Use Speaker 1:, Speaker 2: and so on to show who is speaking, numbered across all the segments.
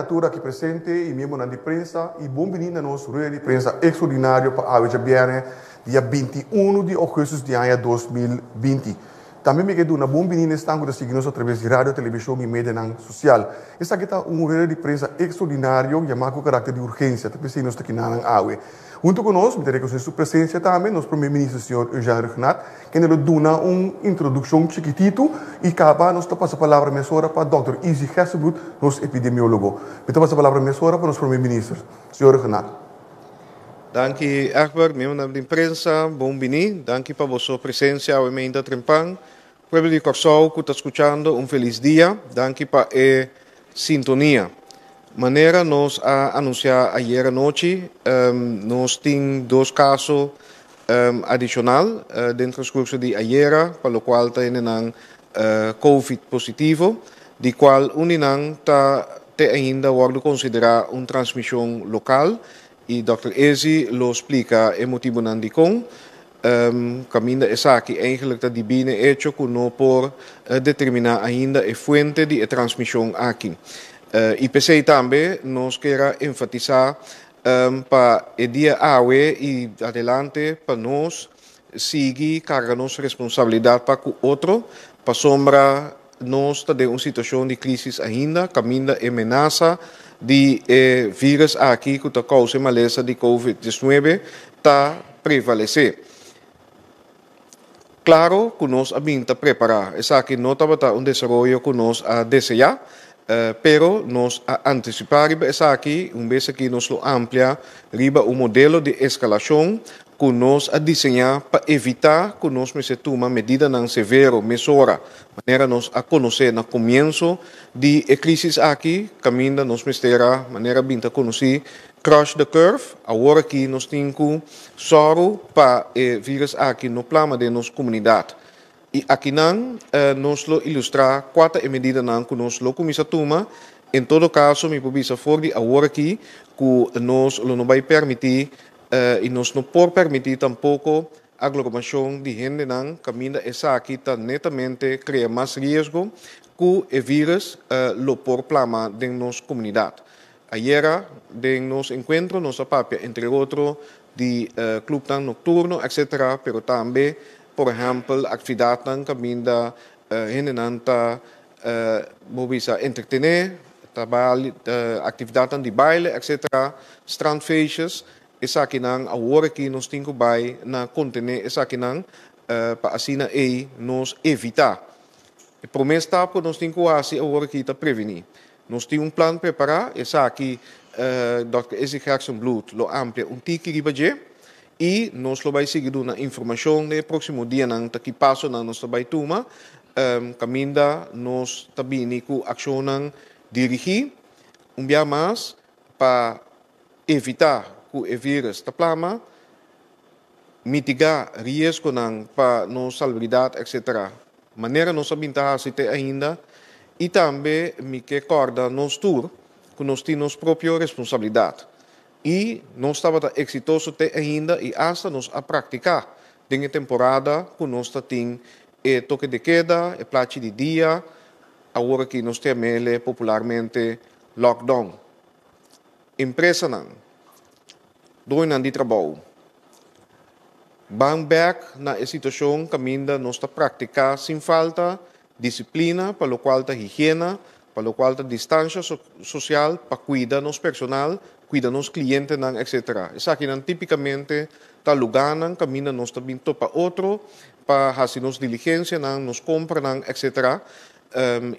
Speaker 1: atura aqui presente e mesmo na imprensa e bom menino nos rueda de imprensa extraordinário para a Viene dia 21 de agosto de ano 2020. Também me quedo na bom menino estão a seguir-nos através de rádio, televisão e mídia social. Esta aqui está rueda de imprensa extraordinário chamado com caráter de urgência, também se nós aqui na AUE. Junto conosco, me teremos sua presença também, nosso primeiro-ministro, senhor Eugênio Regnat, que nos dá uma introdução chiquitito e acaba nos passa a palavra mesora para o Dr. Izzy Hesselbloed, nosso epidemiólogo. Me passa a palavra mesora para o nosso primeiro-ministro, senhor Regnat.
Speaker 2: Danke, Akbar, membro da imprensa, bom bini, danke para sua presença ao emenda Trempang. Pueblo de Corsol, que está escutando, feliz dia, danke para a sintonia. Maneira nós a anunciar ayer à noite, nós temos 2 casos adicional dentro do curso de ayer, para o qual tem COVID positivo, de qual uninang ainda wordt considerar uma transmissão local, e Dr. Ezi lo explica o motivo nan di con. Caminda essa que eigenlijk dat die bine hecho que não por determinar ainda a fuente de transmissão aqui. IPC também nós queremos enfatizar para o dia AUE e adelante para nós seguir carregar nossa responsabilidade para o outro, para sombra nós está em uma situação de crise ainda, caminda ameaça de vírus aqui que está causando maleza de COVID-19 está prevalecer. Claro que nós abinta preparar, essa aqui não está um desenvolvimento que nós a desejar. Pero nós antecipar essa aqui, vez que nós lo amplia, riba um modelo de escalação que nós a desenhar para evitar que nós se toma medida não severo, mesura, maneira nós a conhecer no começo de crise aqui, caminha nós terá maneira binta conhecer crash the curve, agora que nós temos soro para vírus aqui no plano de nossa comunidade. E aqui nós lo ilustrar 4 medidas que nós lo começa a tomar. Em todo caso, me precisa for de agora aqui que nós não vai permitir e nós não pode permitir tampouco a aglomeração de gente não caminha essa aqui está netamente cria mais risco que o vírus lo por plama de nossa comunidade. Ayer, de nosso encontro, nossa papia entre outros de clube noturno, etc., pero também por exemplo, atividades que minda henenanta mobisa entretener, atividades de baile, etc. Strandfeestjes, essa aqui não, agora que nós temos que na contener essa aqui não, para assim nos evitar. A promessa está que nós temos que fazer agora que está prevenir. Nós temos plano preparar, essa aqui, Dr. Izzy Hesselbloed, lo amplia tiki ribaje. E nós vamos seguir na informação no próximo dia que passa na nossa baituma, caminda nós também com ação dirigir dia mais para evitar que o vírus está plama, mitigar risco para nossa salubridade, etc. Maneira nós sabemos que ainda e também me recorda nós tour que nós temos nossa própria responsabilidade. E nós estávamos exitosos até ainda e hasta nós a praticar na temporada que nós temos toque de queda, plache de dia, agora que nós temos popularmente lockdown. Empresa não, dois de trabalho. Vamos back na situação que ainda nós está praticar sem falta disciplina, para o qual está higiene, para o qual está distância social, para cuidar nosso personal, cuida nos clientes, etc. Isso aqui tipicamente está lugar, caminha nós também para outro, para fazer nos diligência, nos compra, etc.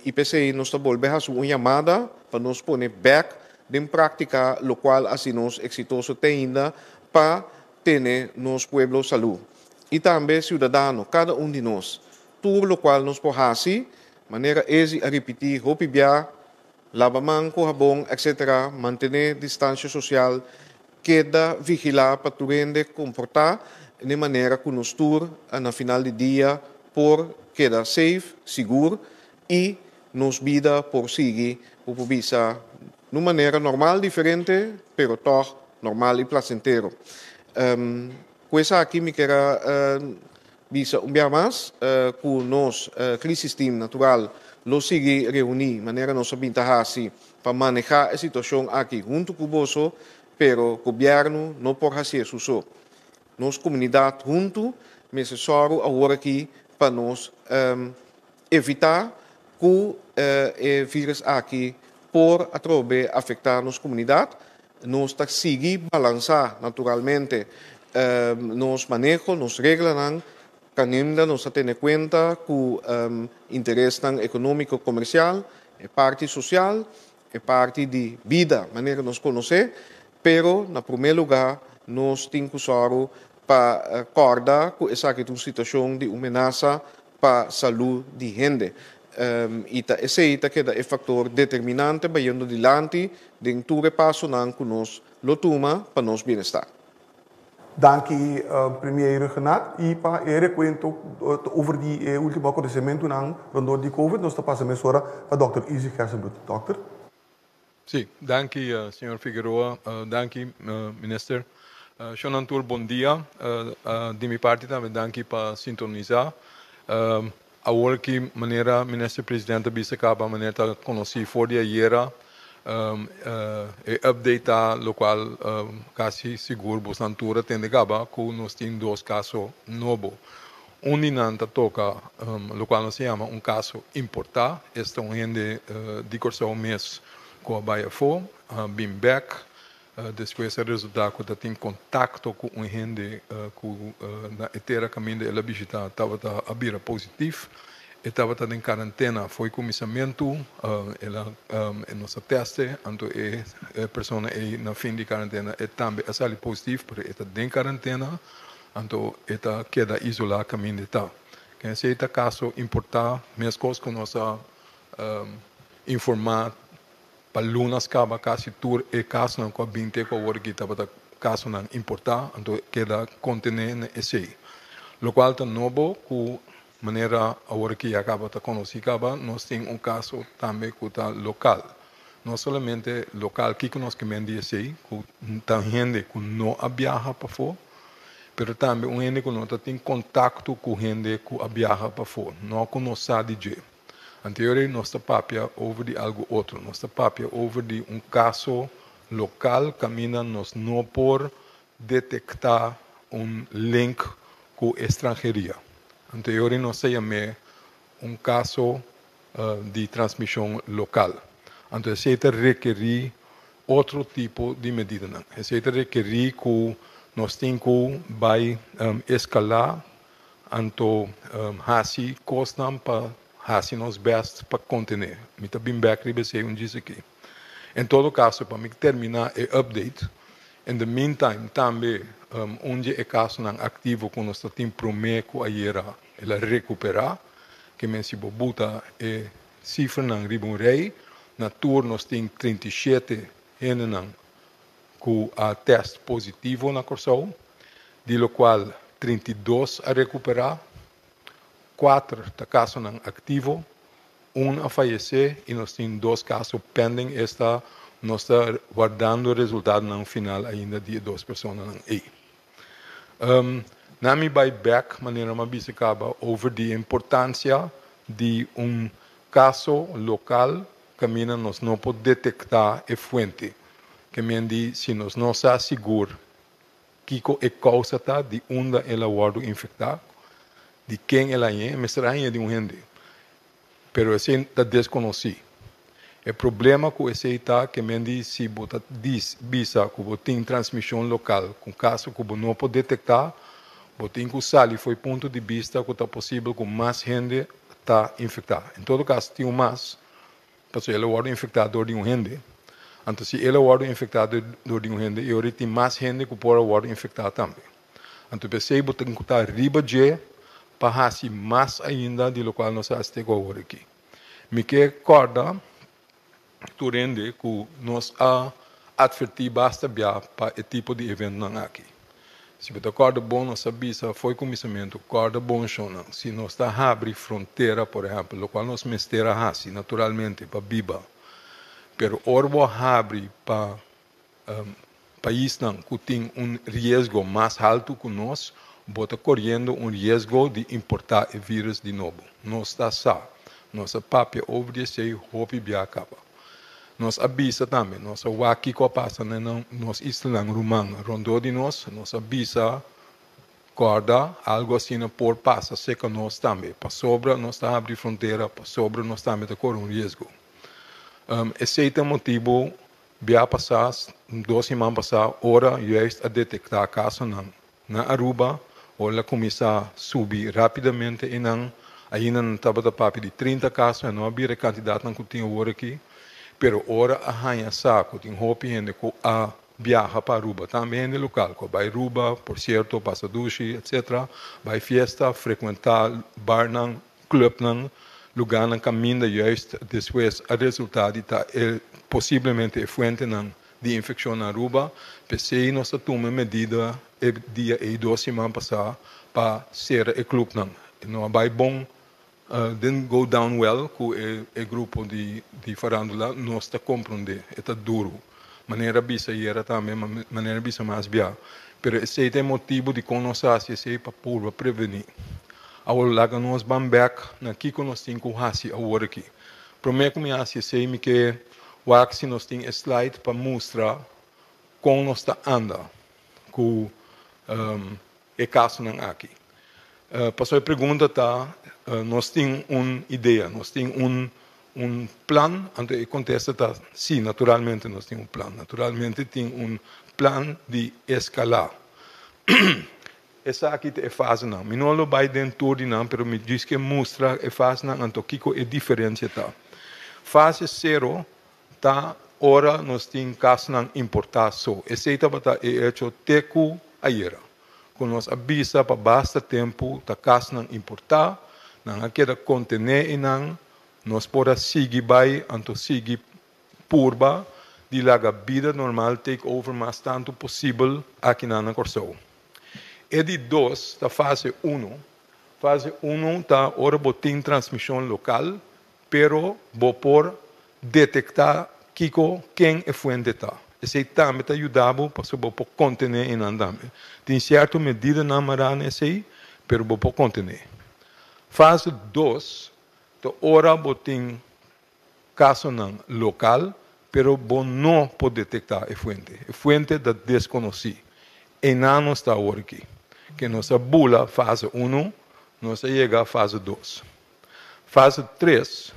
Speaker 2: IPC nós está volver a uma chamada para nos pôr back de prática, o qual assim nós exitoso ainda para ter nos pueblo saúde. E também cidadano, cada de nós, tudo o qual nós podemos fazer, maneira a repetir, roupa lava mão com sabão, etc., manter distância social, queda vigilar para tu comportar de maneira que nos tour no final do dia por quedar safe, seguro e nos vida por seguir por visa de maneira normal, diferente, pero toch normal e placentero. Com essa aqui me quero visa dia mais com nós crise team natural lo sigue reunir, maneira nós sabemos para manejar a situação aqui junto com o bolso, pero o governo não pode fazer isso. Nossa comunidade junto, necessário agora aqui para nós evitar que o vírus aqui por através afetar nossa comunidade. Nós está seguir balançar naturalmente nos manejo, nos regras, que ainda nos tem em conta que o interesse econômico comercial é parte social, é parte de vida, maneira que nós conhecemos, pero, na primeiro lugar, nós temos que usar para acordar com essa situação de ameaça para a saúde de gente. Esse é o fator determinante para ir adiante de todo passo que nós toma para nosso bem-estar.
Speaker 1: Dank u, premier Genat. E para recuento over die último acontecimento rondom die COVID, nós estamos passando agora para o Dr. Izzy Gersenbloed. Dokter?
Speaker 3: Sim, dank u, senhor Figueroa. Dank u, minister. Shonantur, bom dia. De minha parte também, dank u para sintonizar. Agora que maneira ministro-presidente bisa acaba maneira conheci for dia era update lo qual quase seguro bosantura tende acaba com nós tem dois casos novos. Inanta toca lo qual se chama caso importar. Este gente de corso mês com a Baia Fo, been back. Depois o resultado que tem contato com gente na etera caminho da visita estava a bira positivo, estava em quarentena, foi comissamento, ela nossa teste, então a pessoa na fim de quarentena também sali positivo, porque está em quarentena, então ela queda isolada caminho de tal. Que esse caso importar, minhas coisas que nós informar para lunas acaba quase tur e caso não com 20 com o que estava caso não importar, então queda contener esse. Lo qual está novo com maneira agora que acaba de conhecer acaba nós tem caso também que está local. Não somente local que nós que mende esse, com gente que não viaja para fora, mas também gente que não tem contato com gente que viaja para fora, não que não sabe de. Anteriormente, nossa papia over de algo outro. Nossa papia over de caso local, caminha nos não por detectar link com estrangeria. Anteriormente, nós chamamos caso de transmissão local. Então, esse requer outro tipo de medida. Esse requer que nós temos que escalar, então, assim, costam para assim nós best para contener. Me está bem back ribese diz aqui. Em todo caso, para me terminar o update, in the meantime também onde é caso não ativo com nós tem prometo a ela recuperar, que me se bobuta é cifra não ribon rei, na tour nós tem 37 gente não com a teste positivo na corção, de lo qual 32 a recuperar. 4 casos não ativo, a falecer e nós temos 2 casos pending. Nós está guardando o resultado no final ainda de 2 pessoas aí. Na minha buyback, maneira mais acaba over a importância de caso local que nós não podemos detectar a fonte. Que se nós não estamos seguros que é causa de onde ela guarda infectado, de quem ela é, mas é de gente. Pero esse está desconhecido. O problema com esse está que se você diz que você tem transmissão local, com caso que você não pode detectar, você tem que usar e foi ponto de vista que está possível que mais gente está infectada. Em todo caso, tem mais, porque ela guarda infectado de gente. Então, se ela guarda infectado de gente, e agora tem mais gente que pode guardar infectado também. Então, você tem que estar riba de para assim mais ainda de lo qual nós estamos agora aqui. Me que acorda durante que nós advertir basta para esse tipo de evento não aqui. Se você acorda bom, nós sabemos foi comissamento, acorda bom chão. Se nós está abre fronteira, por exemplo, lo qual nós mestera assim naturalmente para biba, pero orbo abre para país não que tem risco mais alto que nós, bota correndo risco de importar o vírus de novo. Não está só. Nossa papia obedecer, roupa e acaba. Nos avisa também, nós aqui que passa nos islang rumang, rondo de nós avisa corda, algo assim por passa, seca nós também, para sobra nós está abrir fronteira, para sobra nós também está correndo risco. Esse é o motivo, via passar, 2 semanas passar, hora juist a detectar caso na Aruba, ela começa a subir rapidamente e ainda não estava da papi de 30 casos, não havia a quantidade que tinha hora aqui, pero ora a hanha saco, tem hopi gente que a viaja para Aruba, também no local, que vai Aruba, por certo, passa duche, etc. Vai festa, frequentar bar, club, lugar na caminho juist, depois o resultado está possivelmente a fonte de infecção na Aruba, pensei nós tomamos medida dia e 2 semanas passar para ser o clube não vai bom didn't go down well com o grupo de farandula nós está compreender é duro maneira bisa era também maneira bisa mais bia pero esse é motivo de conosar se para por prevenir ao laga nós bambek na que nós tem com hasi a hora aqui prometo me assim sei me que o axi nós tem slide para mostrar como nós está anda com o caso não aqui passou a pergunta tá nós temos uma ideia nós temos plan então o contexto está sim naturalmente nós temos plan naturalmente tem plan de escalar essa aqui é fase não me não vai dentro de não pero me diz que mostra a fase não então que é diferente tá fase 0 tá ora nós temos caso não importar só esse estava é hecho teco ayer com nós avisa para basta tempo tá caso não importar não queda contener e não nós pode seguir vai então seguir purba de laga vida normal take over mais tanto possível aqui na Corsou e de 2 da fase 1 tá ora botin transmissão local pero vou por detectar quem é fuente tá esse também está ajudando para sobre por contener em andamento tem certa medida na marana esse pero vou por contener fase 2 então ora botin caso não local pero vou não pode detectar a fuente da desconhecido e não está agora aqui que nossa bula fase 1 nós chega a fase 2 fase 3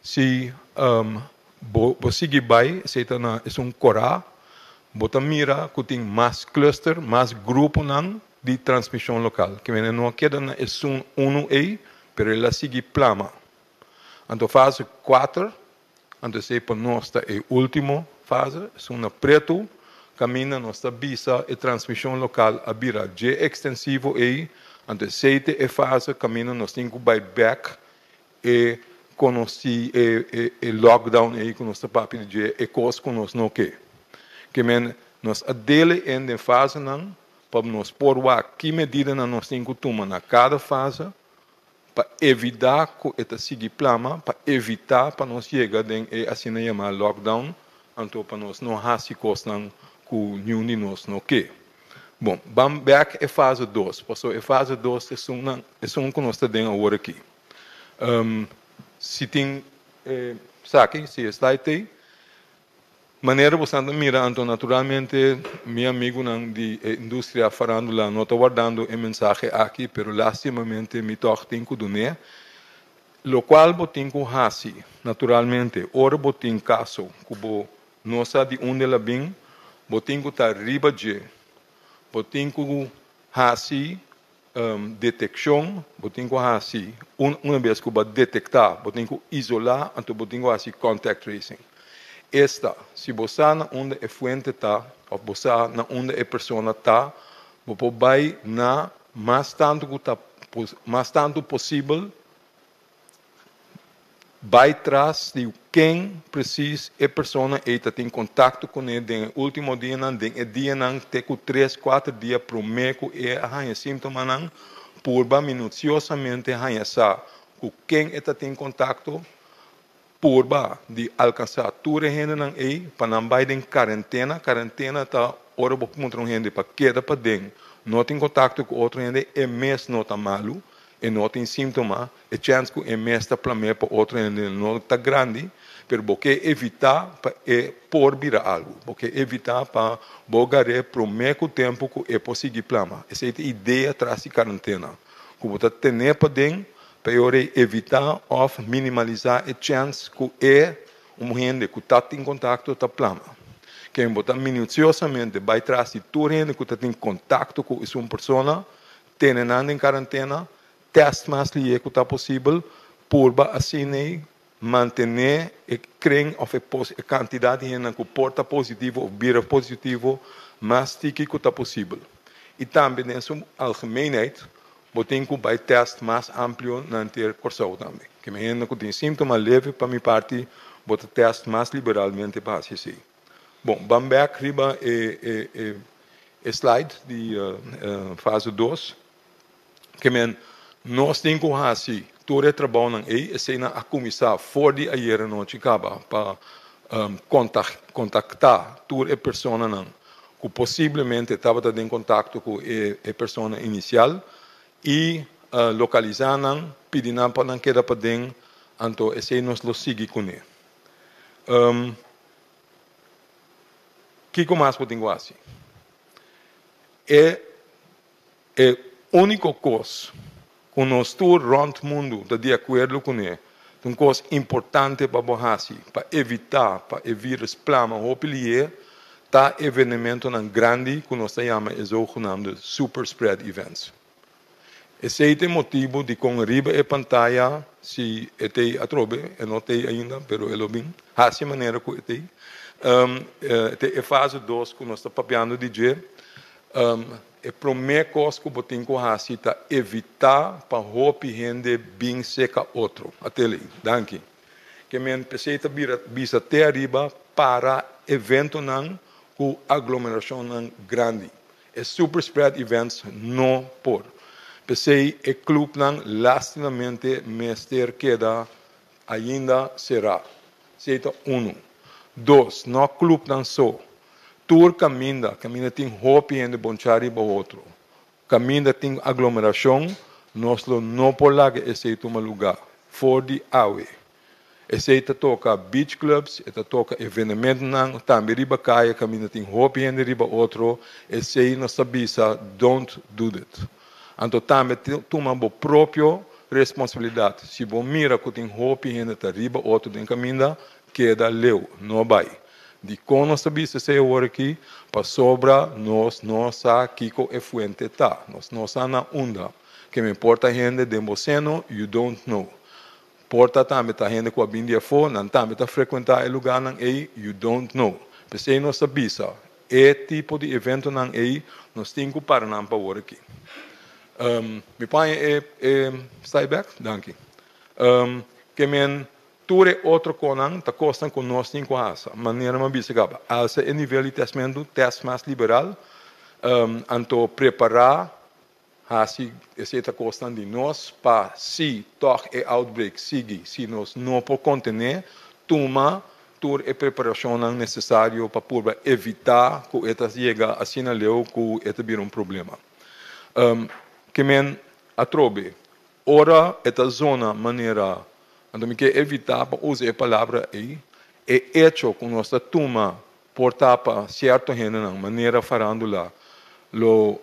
Speaker 3: se você vai se está na é corá bota mira que tem mais cluster mais grupo não de transmissão local que não queda na é aí pero ela sigue plama então fase 4 então se para nós é a última fase é uma preto caminha nossa visa e transmissão local a vira de extensivo aí então se é fase caminha nós temos que vai back e conheci e lockdown aí com nossa papi de ecos com nós não que nós adele em fase não para nós por que medida nós temos que tomar na cada fase para evitar que esta siga plama para evitar para nós chegar em assim chamar lockdown então para nós não hasi costan com nenhum de nós não que bom vamos back é fase 2 passou é fase 2 é um que nós está dentro agora aqui se tem saque se está aí maneira bastante mirando naturalmente meu amigo de indústria farandula não está guardando a mensagem aqui pero lastimamente me toca tem que donar lo qual botin com hasi naturalmente ora botin caso cubo não sabe onde ela vem botin com tá riba de botin com hasi detecção, botin com assim, uma vez que vai detectar, botin com isolar, então botin com assim contact tracing. Esta, se você na onde é fuente tá, ou você na onde é pessoa tá, você vai na mais tanto possível, vai atrás de quem precisa é pessoa e tem contato com ele no último dia não tem dia não tem 3-4 dias para o médico e a sintoma não purba minuciosamente a sa com quem está tem contato purba de alcançar tudo gente não é para não vai em quarentena tá hora vou encontrar gente para queda para dentro não tem contato com outro gente é mês não tá malo e não tem sintoma, a chance que o MS está para outro não está grande, pero porque evitar por vir algo, porque evitar para bogare promeco tempo que é possível plama. Essa é a ideia atrás de quarentena. Como tá tener para dentro, para evitar ou minimalizar a chance que gente que está em contato com a plama. Quem botar minuciosamente vai atrás de toda gente que está em contato com essa pessoa, tendo em quarentena, teste mais que está possível, por assim manter e criar a quantidade de gente que porta positivo ou vira positivo mais que está possível. E também, nessa algemeenheid, botem que vai teste mais amplo na inteira corção também. Que me gente que tem sintomas leves, para minha parte, bota teste mais liberalmente para assim. Bom, vamos ver aqui slide de fase 2. Que nós temos que fazer todo o trabalho aí, e a começar fora de ayer à noite para contactar toda a pessoa que possivelmente estava em contato com a pessoa inicial e localizar, pedindo para não quedar para dentro, então esse nós lo sigue com ele. Que mais podemos fazer? É a única coisa que nós todos rond o mundo está de acordo com ele, uma coisa importante para fazer, para evitar os planos ou pelier, está evento grande que nós chamamos de super spread events. Esse é o motivo de com riba a pantalla, se é atrobe, eu não tenho ainda, mas é bem, assim maneira que é a fase 2 que nós estamos papiando de dia. A primeira coisa que tem que fazer é evitar para roupa gente bem seca outro. Até ali, danke. Que me pensei a vir até arriba para evento com aglomeração grande. É super spread events não por. Pensei o clube lastimamente mestre queda ainda será. Seita 1. 2. No clube não só. Tour caminha tem roupa e de bonchari para outro. Caminha tem aglomeração, nós não podemos esse lugar. For the away. Esse toca beach clubs, toca eventos, também riba caia, caminha tem roupa e de riba outro. Esse não sabe don't do it. Então também toma a própria responsabilidade. Se você mira que tem roupa e de riba outro tem caminha, queda leu, não vai. De como nós sabemos se agora aqui, para sobra nós não sabemos que é fuente está. Nós não sabemos na onda. Que me importa gente de Moceno, you don't know. Porta também a gente que vem de fora, não também está frequentar o lugar aí, you don't know. Porque nós sabemos, tipo de evento aí, nós temos que parar para agora aqui. Me pai stay back, danke. Que me tudo outro conan, tá costan com nós tem coisa. Maneira mais bisagaba. Alça é nível de teste mais liberal, anto preparar, assim, esse tá costan de nós para se toch é outbreak sigue, se nós não por contener, toma toda a preparação necessária para evitar que esta chega a sinaleu que esta vira problema. Que men atrobe, ora esta zona maneira então, que evitar para usar a palavra aí, é hecho com nossa turma portar para certa gente de maneira farándola. Lo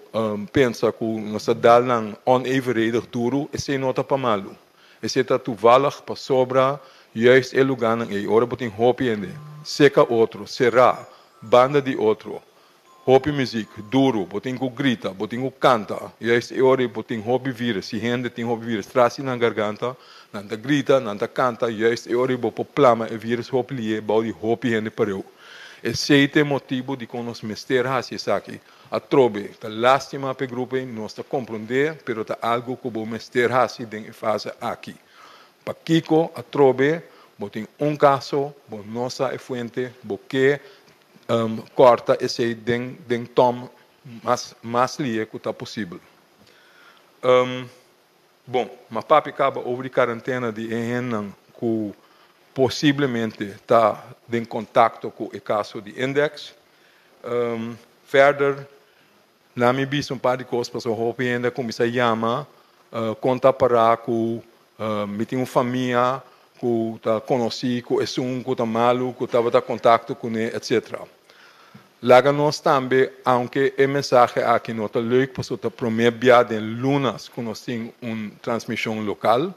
Speaker 3: pensa que nossa dal não onevenredig duro, esse não está para malo. Esse está toevallig para sobra, juist o lugar aí. Ora botem roupa ainda, seca outro, será, banda de outro. Hopi música, duro, botem que grita, botem que canta. Juist ora botem hopi vírus, se gente tem hopi vírus, traz na garganta, nanta grita, nanta canta, juist ora bopo plama e vírus hopi lie, bau de hopi gente pareu. Esse é o motivo de que nós mester hasi aqui. A trobe, tá lástima para o grupo, nós está compreender, pero tá algo que vou mester hasi den fase aqui. Para Kiko, a trobe, botem caso, bo nossa é fuente, bo que corta esse den tom mais lie que está possível. Bom, mas papi acaba over quarentena de enhenan que possivelmente está em contato com o caso de index. Verder, na minha visão, par de coisas para o ainda começar a chamar, conta para que me tem uma família que tá conheci, que é um, que tá malo, que estava em contato com ele, etc. Laga nós também, aunque a mensagem aqui não está leuk, porque está prometido em lunas que nós temos uma transmissão local,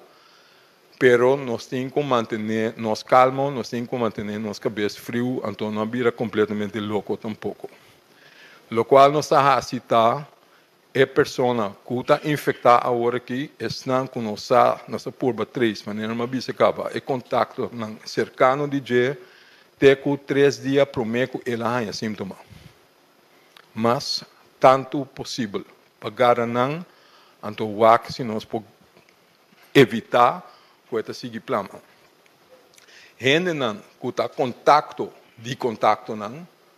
Speaker 3: pero nós temos que manter nós calmos, nós temos que manter nossa cabeça frio, então não vira completamente louco tampouco. Lo qual nós está a citar é pessoa que está infectada agora aqui, estão com nossa curva 3, maneira uma bisacaba, é contato cercano de G, teco 3 dias prometo ele tem sintoma. Mas, tanto possível, para garantir, então o que nós podemos evitar que esta siga plano. Gente que está contato,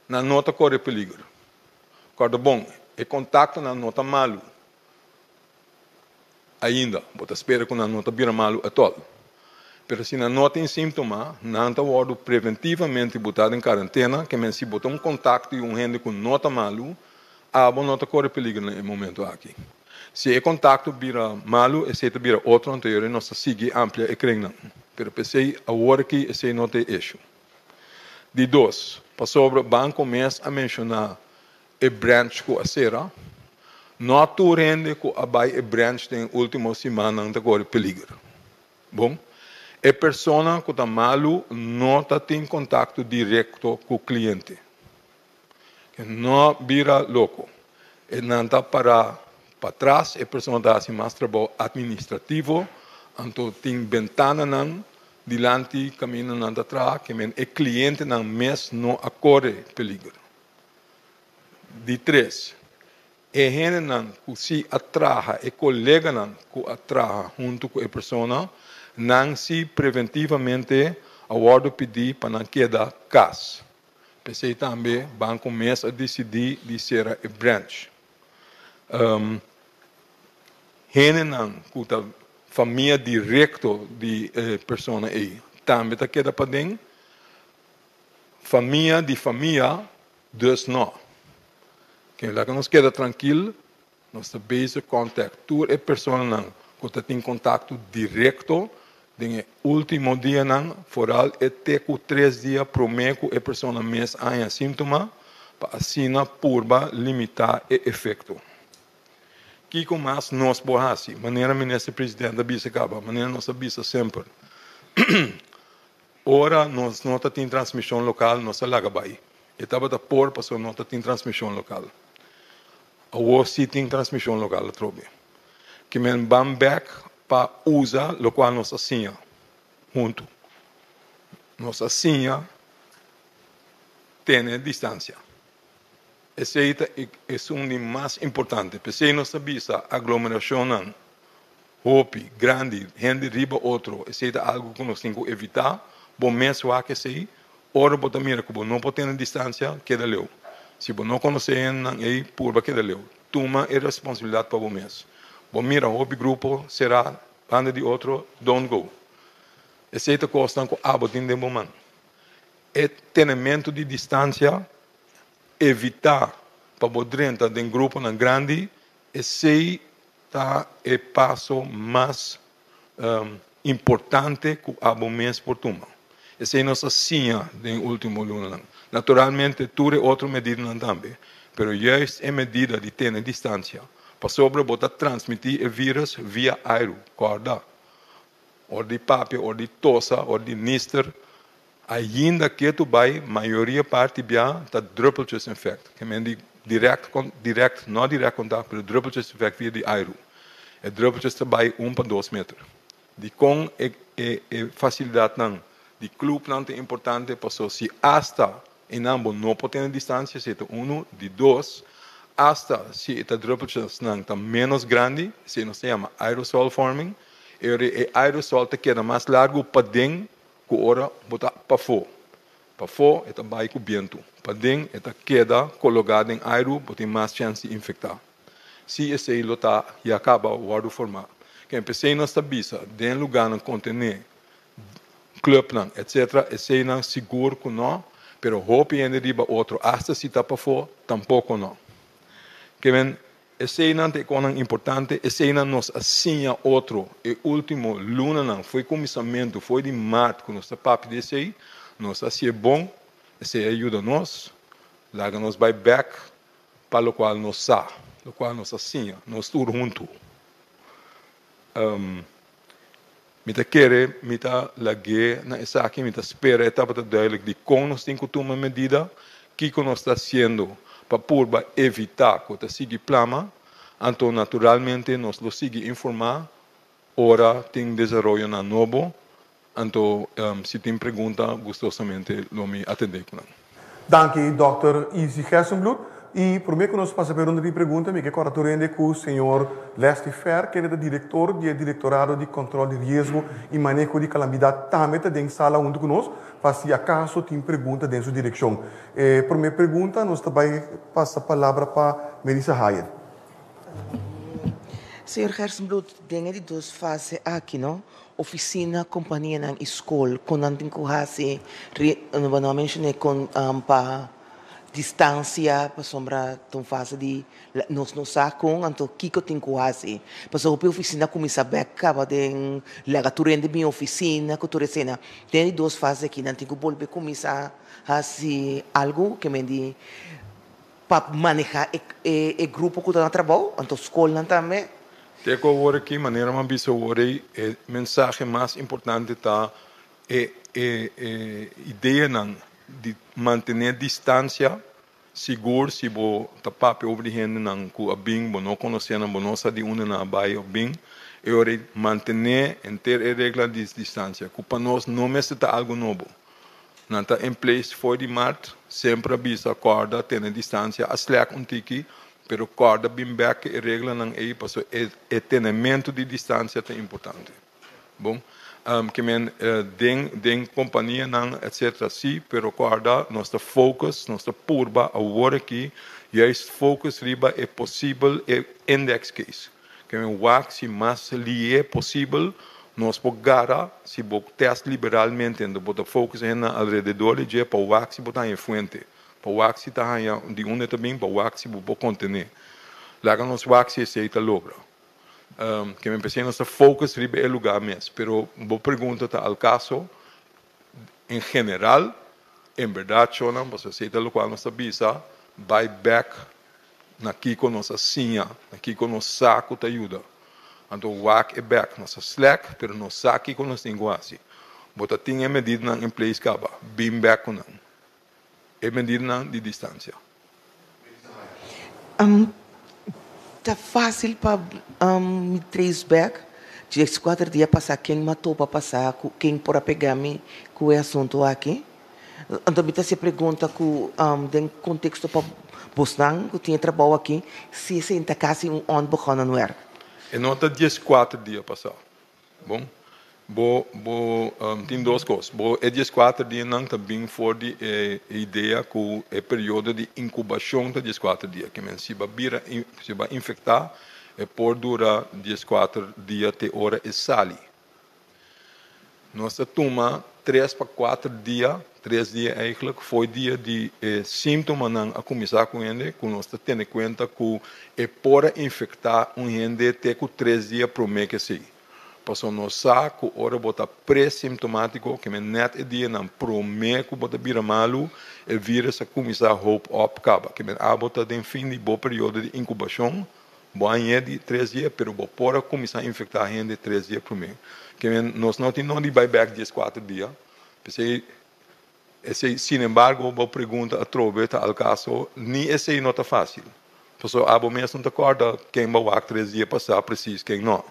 Speaker 3: não nota corre peligro. Corda bom, é contato não nota malo. Ainda, você espera que não nota vira malo a todo. Mas se não nota em sintoma, não está ordo preventivamente botado em quarentena, que se botar um contato e gente que nota malo, não nota corre peligro no momento aqui. Se é contato vira malo, esse vira outro, então nós sigue amplia e creio. Mas pensei, agora que esse não tem eixo. De dois, para sobre o banco começa a mencionar e branch que a será, não tu rende que abai e branch tem última semana não corre peligro. Bom, a pessoa que está malo não tem contato direto com o cliente. Que não vira louco. E não está para trás, a pessoa está assim mais trabalho administrativo, então tem ventana não, dilante, caminho não atrás, que o cliente não mês não corre peligro. De três, é gente que se atraja, é colega que atraja junto com a pessoa, não se preventivamente a ordem pedir para não quedar casa. Pensei também, o banco começa a decidir de ser a branch. Gente que está família direto de pessoa aí, também está queda para dentro. Família de família, dus não. Que lá que nós queda tranquilo, nós base contato a pessoa que tem contato direto, no último dia não, foral até com 3 dias prometo a pessoa mês a sintoma, para assim purba limitar o efeito. Que com mais nós borrasse, maneira ministro presidente da Bisacaba, maneira nossa bisa sempre. Ora nós não tem transmissão local, nós lagabai. E estava da por passou não tem transmissão local. O sim tem transmissão local, trobe. Que men back para usar, lo qual nós assinha junto. Nós assinha tem distância. Esse é um dos mais importantes. Porque se nós sabemos aglomeração, hopi, grande, gente riba outro, esse é algo que nós temos que evitar. Bom mês o que sei, ora bota mira que não pode ter distância, queda leu. Se você não conhece aí, purba queda leu. Toma a responsabilidade para o mês. Bom mira, o grupo será anda de outro, don't go. Esse é o costa que abotin de bom man. É tenimento de distância, evitar para poder entrar em grupo grande, esse é o passo mais importante que o mês por toma. Essa é a nossa sinha do último ano. Naturalmente, tudo é outra medida também. Mas justo a medida de ter distância, para sobre botar transmitir o vírus via aero, corda, ou de papel, ou de tosa, ou de nister, ainda que tu vai, maioria parte bia, está druppeltjes infect. Que men die direct, não direct contact, mas druppeltjes infect via de aero. E druppeltjes erbij 1 para 2 metros. Die com facilidade não. De clube não é importante, porque se hasta em ambos não pode ter distância, se é 1, de 2, hasta se a droplets não está menos grande, se não se chama aerosol forming, e o aerosol te queda mais largo para dentro, que ora botar para fora. Para fora, é vai com o vento. Para dentro, é queda colocado em aero, tem mais chance de infectar. Se esse aí está e acaba o ar formar. Que empecei na estabisa, dentro do lugar não contener club, etc., esse não seguro que não, pero hope ainda riba outro, hasta se está para fora, tampouco não. Que esse não é coisa importante, esse não nos assina outro. E último luna não foi começamento, foi de março que nós papo desse aí, nós assim é bom, esse ajuda nós, larga nos vai back, para o qual nós sa, o qual nós assina, nós tudo junto. Mita querer, mita lage na essa aqui, mita espera etapa da duidelijk de como nós temos que tomar medida, que nós está fazendo para evitar que se siga plama, então naturalmente nós lo siga informar, ora tem desenvolvimento na novo, então se tem pergunta, gostosamente lo me atender.
Speaker 1: Danke, Dr. Isi Gersenbloed. E por que nós passamos por uma pergunta, me que corretorende com o senhor Leslie Fer, que é o diretor do Diretorado de Controle de Risco e Manejo de Calamidade, também está em sala junto conosco, para se acaso tem pergunta dentro da direção. Por minha pergunta, nós também passa a palavra para Melissa Hayen.
Speaker 4: Senhor Gersenbloed, tem de duas fases aqui, não? Oficina, companhia na escola, com nanting kuhasi, não mencionei com para distância, para sombra tão fase de nos sacam, então que tem kuhasi. Para a oficina começa a acaba de legatura de minha oficina, cultura cena. Tem duas fases aqui, nanting que volve começar a fazer algo que me di para manejar o grupo que está no trabalho, então escola também.
Speaker 3: Teco agora aqui, maneira mais bisa agora, o mensagem mais importante está ideia de manter distância seguro se bo tapar over gente não com a bem, bo não conhecendo, bo não sabe onde na baia bem, e ora manter ter a regra de distância. Que para nós não é algo novo. Não está em place for de março, sempre avisa corda, tem a distância, a slack tiki, pero corda bem back e regra não é, porque o tenimento de distância é importante. Bom, que men den companhia não etc. sim, pero corda nossa focus, nossa purba a hora aqui, juist focus riba é possível é index case. Que men wax se mais lié possível nós pogara se bo teste liberalmente endo bota focus na alrededor de para wax se botar em frente. Para wax se tá de onde também para wax se bo contener. Lá nos wax se aceita logra. Que me empecé a focus ribe el lugar mesmo, pero vou perguntar al caso em geral, em verdade, chona, você aceita o qual nós avisa, vai back na aqui com nossa sinha, aqui com nosso saco te ajuda. Então, walk e back, nossa slack, pero no saco com nossa linguagem. Bota tinha medida em place caba, beam back com não. É medida de distância.
Speaker 4: Tá fácil para me trace back. De 4 dias passar quem matou para passar, quem por pegar me com o assunto aqui. Então me se pergunta que tem contexto para Bosnan que tinha trabalho aqui, se senta quase on begonnen no werk.
Speaker 3: E nota 4 dias passar. Bom, tem duas coisas. É 4 dias não também for de ideia que o período de incubação de 4 dias, que se vai infectar e por durar 4 dias até hora e sali. Nossa turma 3 para 4 dias, 3 dias eigenlijk foi dia de sintomas não a começar com ele, que nós temos em conta que é por infectar gente até com 3 dias para o mês que sei. Passou no saco, ora bota pré-sintomático, que me net dia não prometo bota vira malu, e vírus a começar a hope up caba, que me abota de fim de bom período de incubação, bom de 3 dias, pero bom pora começar a infectar a gente 3 dias por mês. Que nós não temos de buyback 4 dias, sin embargo, vou pergunta a troveta al caso, nem esse não está fácil. Passou abo mesmo não te acorda quem vai 3 dias passar, preciso quem não.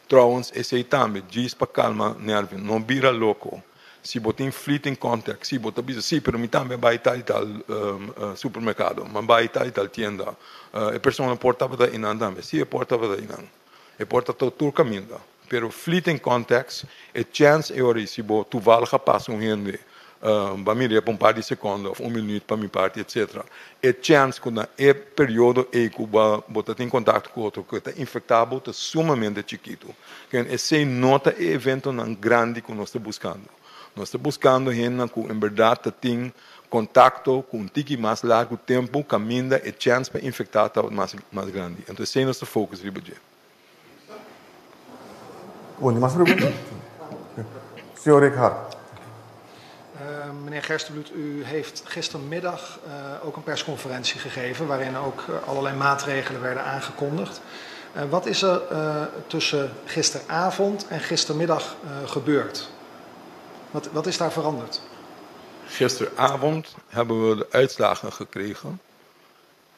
Speaker 3: Trouwens, esse também diz para calma nerve, não vira louco. Se você tem fleeting contact, se você diz sim, pero me também vai estar em tal supermercado, mas vai estar em tal tienda. A pessoa porta para ir também, se porta para ir não, e porta todo o caminho. Pero fleeting contacts, a chance é ora se você tu valga passa gente, para mim é por um par de segundos, 1 minuto para minha parte, etc. A chance que na período é que você tem contato com outro que está infectado, é sumamente chiquito. Esse nota é evento grande que nós estamos buscando. Nós estamos buscando gente que em verdade tem contacto com tiki mais largo tempo caminha e chance para infectar mais grande. Então, esse é o nosso foco, Ribadje.
Speaker 1: Mais perguntas? Senhor Ricardo.
Speaker 5: Meneer Gerstenbloed, u heeft gistermiddag ook een persconferentie gegeven waarin ook allerlei maatregelen werden aangekondigd. Wat is er tussen gisteravond en gistermiddag gebeurd? Wat is daar veranderd?
Speaker 3: Gisteravond hebben we de uitslagen gekregen.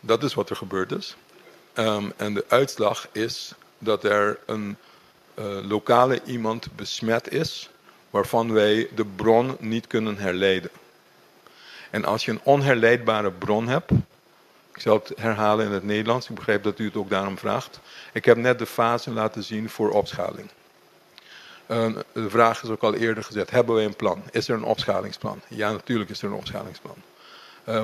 Speaker 3: Dat is wat er gebeurd is. En de uitslag is dat er een lokale iemand besmet is, waarvan wij de bron niet kunnen herleiden. En als je een onherleidbare bron hebt, ik zal het herhalen in het Nederlands, ik begrijp dat u het ook daarom vraagt. Ik heb net de fase laten zien voor opschaling. De vraag is ook al eerder gezet, hebben wij een plan? Is er een opschalingsplan? Ja, natuurlijk is er een opschalingsplan.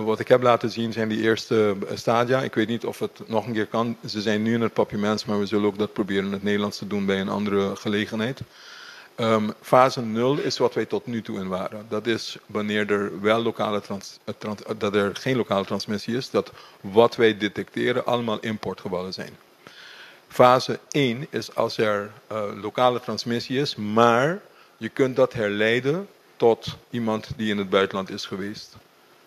Speaker 3: Wat ik heb laten zien zijn die eerste stadia. Ik weet niet of het nog een keer kan. Ze zijn nu in het papiermens, maar we zullen ook dat proberen in het Nederlands te doen bij een andere gelegenheid. Fase 0 is wat wij tot nu toe in waren. Dat is wanneer er wel dat er geen lokale transmissie is, dat wat wij detecteren allemaal importgevallen zijn. Fase 1 is als er lokale transmissie is, maar je kunt dat herleiden tot iemand die in het buitenland is geweest.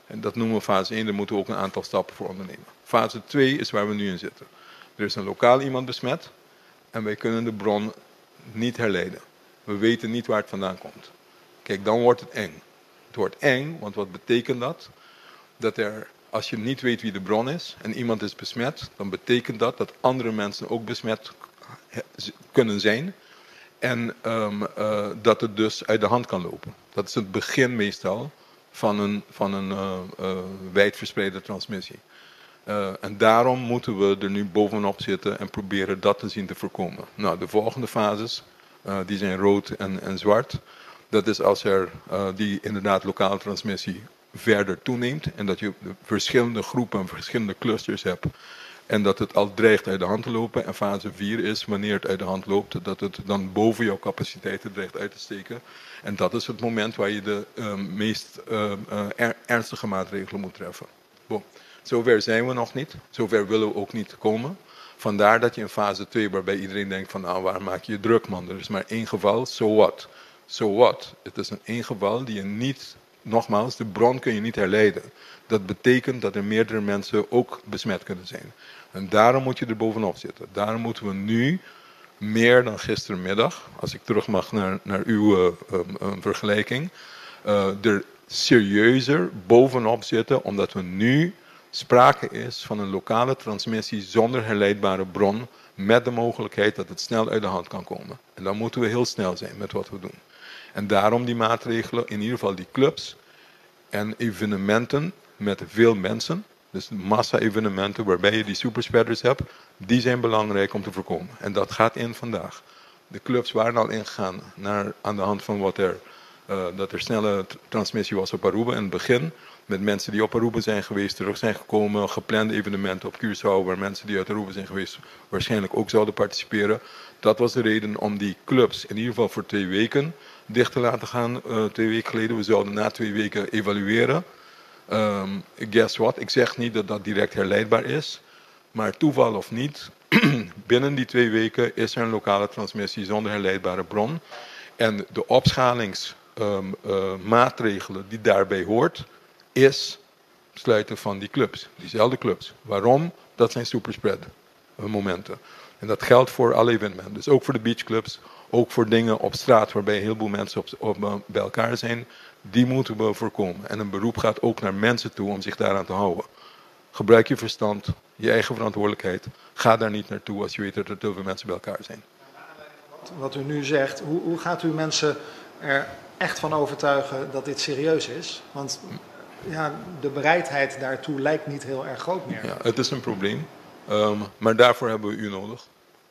Speaker 3: En dat noemen we fase 1, daar moeten we ook een aantal stappen voor ondernemen. Fase 2 is waar we nu in zitten. Er is een lokaal iemand besmet en wij kunnen de bron niet herleiden. We weten niet waar het vandaan komt. Kijk, dan wordt het eng. Het wordt eng, want wat betekent dat? Dat er, als je niet weet wie de bron is en iemand is besmet, dan betekent dat andere mensen ook besmet kunnen zijn. En dat het dus uit de hand kan lopen. Dat is het begin meestal van een wijdverspreide transmissie. En daarom moeten we er nu bovenop zitten en proberen dat te zien te voorkomen. Nou, de volgende fases, die zijn rood en zwart. Dat is als er die inderdaad lokale transmissie verder toeneemt. En dat je verschillende groepen en verschillende clusters hebt. En dat het al dreigt uit de hand te lopen. En fase 4 is wanneer het uit de hand loopt, dat het dan boven jouw capaciteiten dreigt uit te steken. En dat is het moment waar je de meest ernstige maatregelen moet treffen. Bon. Zover zijn we nog niet. Zover willen we ook niet komen. Vandaar dat je in fase 2, waarbij iedereen denkt van nou, waar maak je je druk, man? Er is maar één geval, so what? So what? Het is één geval die je niet, nogmaals, de bron kun je niet herleiden. Dat betekent dat er meerdere mensen ook besmet kunnen zijn. En daarom moet je er bovenop zitten. Daarom moeten we nu meer dan gistermiddag, als ik terug mag naar uw vergelijking, er serieuzer bovenop zitten, omdat we nu sprake is van een lokale transmissie zonder herleidbare bron, met de mogelijkheid dat het snel uit de hand kan komen. En dan moeten we heel snel zijn met wat we doen. En daarom die maatregelen, in ieder geval die clubs en evenementen met veel mensen, dus massa-evenementen waarbij je die superspreaders hebt, die zijn belangrijk om te voorkomen. En dat gaat in vandaag. De clubs waren al ingegaan aan de hand van dat er snelle transmissie was op Aruba in het begin. Met mensen die op Aruba zijn geweest, terug zijn gekomen, geplande evenementen op Curaçao, waar mensen die uit Aruba zijn geweest waarschijnlijk ook zouden participeren. Dat was de reden om die clubs in ieder geval voor 2 weken dicht te laten gaan. 2 weken geleden, we zouden na 2 weken evalueren. Guess what? Ik zeg niet dat dat direct herleidbaar is, maar toeval of niet, binnen die 2 weken is er een lokale transmissie zonder herleidbare bron. En de opschalingsmaatregelen die daarbij hoort, is sluiten van die clubs, diezelfde clubs. Waarom? Dat zijn superspread momenten. En dat geldt voor alle evenementen. Dus ook voor de beachclubs, ook voor dingen op straat waarbij een heleboel mensen bij elkaar zijn. Die moeten we voorkomen. En een beroep gaat ook naar mensen toe om zich daaraan te houden. Gebruik je verstand, je eigen verantwoordelijkheid. Ga daar niet naartoe als je weet dat er te veel mensen bij elkaar zijn.
Speaker 5: Wat u nu zegt, hoe gaat u mensen er echt van overtuigen dat dit serieus is? Want ja, de bereidheid daartoe lijkt niet heel erg groot meer.
Speaker 3: Ja, het is een probleem. Maar daarvoor hebben we u nodig.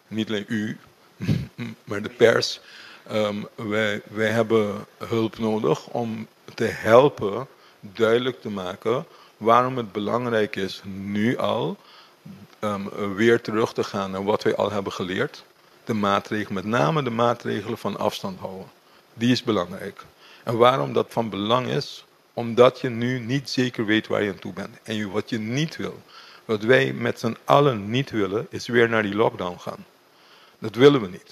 Speaker 3: Niet alleen u, maar de pers. Wij hebben hulp nodig om te helpen duidelijk te maken waarom het belangrijk is nu al weer terug te gaan naar wat wij al hebben geleerd. De maatregelen, met name de maatregelen van afstand houden. Die is belangrijk. En waarom dat van belang is, Omdat je nu niet zeker weet waar je aan toe bent. En wat je niet wil, wat wij met z'n allen niet willen, is weer naar die lockdown gaan. Dat willen we niet.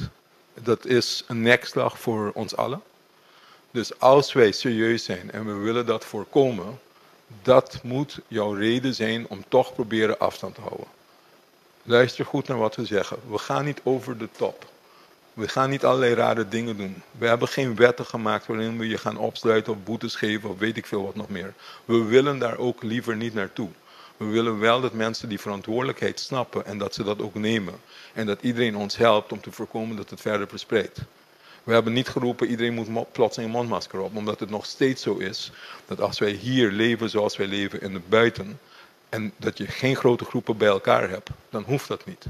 Speaker 3: Dat is een nekslag voor ons allen. Dus als wij serieus zijn en we willen dat voorkomen, dat moet jouw reden zijn om toch proberen afstand te houden. Luister goed naar wat we zeggen. We gaan niet over de top. We gaan niet allerlei rare dingen doen. We hebben geen wetten gemaakt waarin we je gaan opsluiten of boetes geven of weet ik veel wat nog meer. We willen daar ook liever niet naartoe. We willen wel dat mensen die verantwoordelijkheid snappen en dat ze dat ook nemen. En dat iedereen ons helpt om te voorkomen dat het verder verspreidt. We hebben niet geroepen iedereen moet plotseling een mondmasker op. Omdat het nog steeds zo is dat als wij hier leven zoals wij leven in de buiten. En dat je geen grote groepen bij elkaar hebt. Dan hoeft dat niet.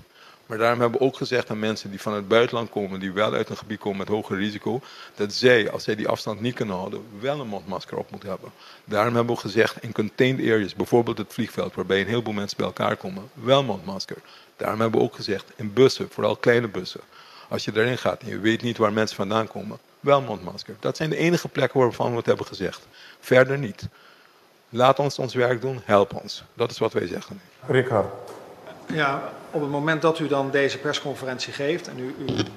Speaker 3: Maar daarom hebben we ook gezegd aan mensen die van het buitenland komen. Die wel uit een gebied komen met hoger risico. Dat zij, als zij die afstand niet kunnen houden, wel een mondmasker op moeten hebben. Daarom hebben we gezegd in contained areas. Bijvoorbeeld het vliegveld waarbij een heleboel mensen bij elkaar komen. Wel mondmasker. Daarom hebben we ook gezegd in bussen, vooral kleine bussen. Als je daarin gaat en je weet niet waar mensen vandaan komen, wel mondmasker. Dat zijn de enige plekken waarvan we het hebben gezegd. Verder niet. Laat ons werk doen, help ons. Dat is wat wij zeggen.
Speaker 1: Richard.
Speaker 5: Ja, op het moment dat u dan deze persconferentie geeft en u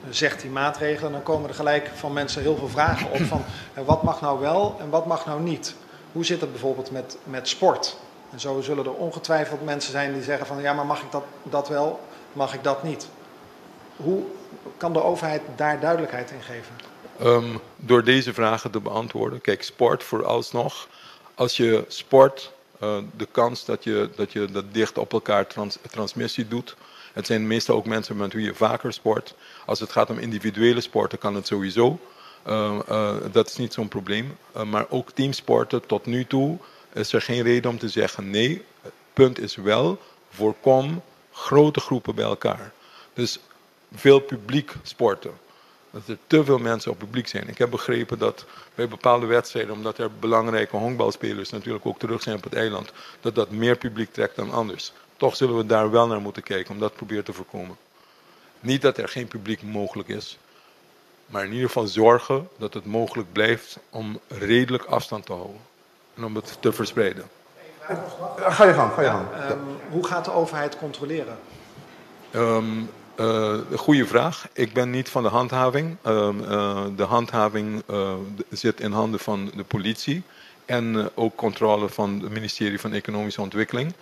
Speaker 5: zegt die maatregelen, dan komen er gelijk van mensen heel veel vragen op van wat mag nou wel en wat mag nou niet. Hoe zit het bijvoorbeeld met sport? En zo zullen er ongetwijfeld mensen zijn die zeggen van ja, maar mag ik dat wel, mag ik dat niet? Hoe kan de overheid daar duidelijkheid in geven?
Speaker 3: Door deze vragen te beantwoorden. Kijk, sport vooralsnog. Als je sport, de kans dat je dat dicht op elkaar transmissie doet. Het zijn meestal ook mensen met wie je vaker sport. Als het gaat om individuele sporten kan het sowieso. Dat is niet zo'n probleem. Maar ook teamsporten tot nu toe is er geen reden om te zeggen nee. Het punt is wel, voorkom grote groepen bij elkaar. Dus veel publiek sporten. Dat er te veel mensen op publiek zijn. Ik heb begrepen dat bij bepaalde wedstrijden, omdat er belangrijke honkbalspelers natuurlijk ook terug zijn op het eiland, dat meer publiek trekt dan anders. Toch zullen we daar wel naar moeten kijken om dat proberen te voorkomen. Niet dat er geen publiek mogelijk is, maar in ieder geval zorgen dat het mogelijk blijft om redelijk afstand te houden. En om het te verspreiden.
Speaker 1: Ga je gang.
Speaker 5: Hoe gaat de overheid controleren?
Speaker 3: Goeie vraag. Ik ben niet van de handhaving. De handhaving zit in handen van de politie en ook controle van het ministerie van Economische Ontwikkeling.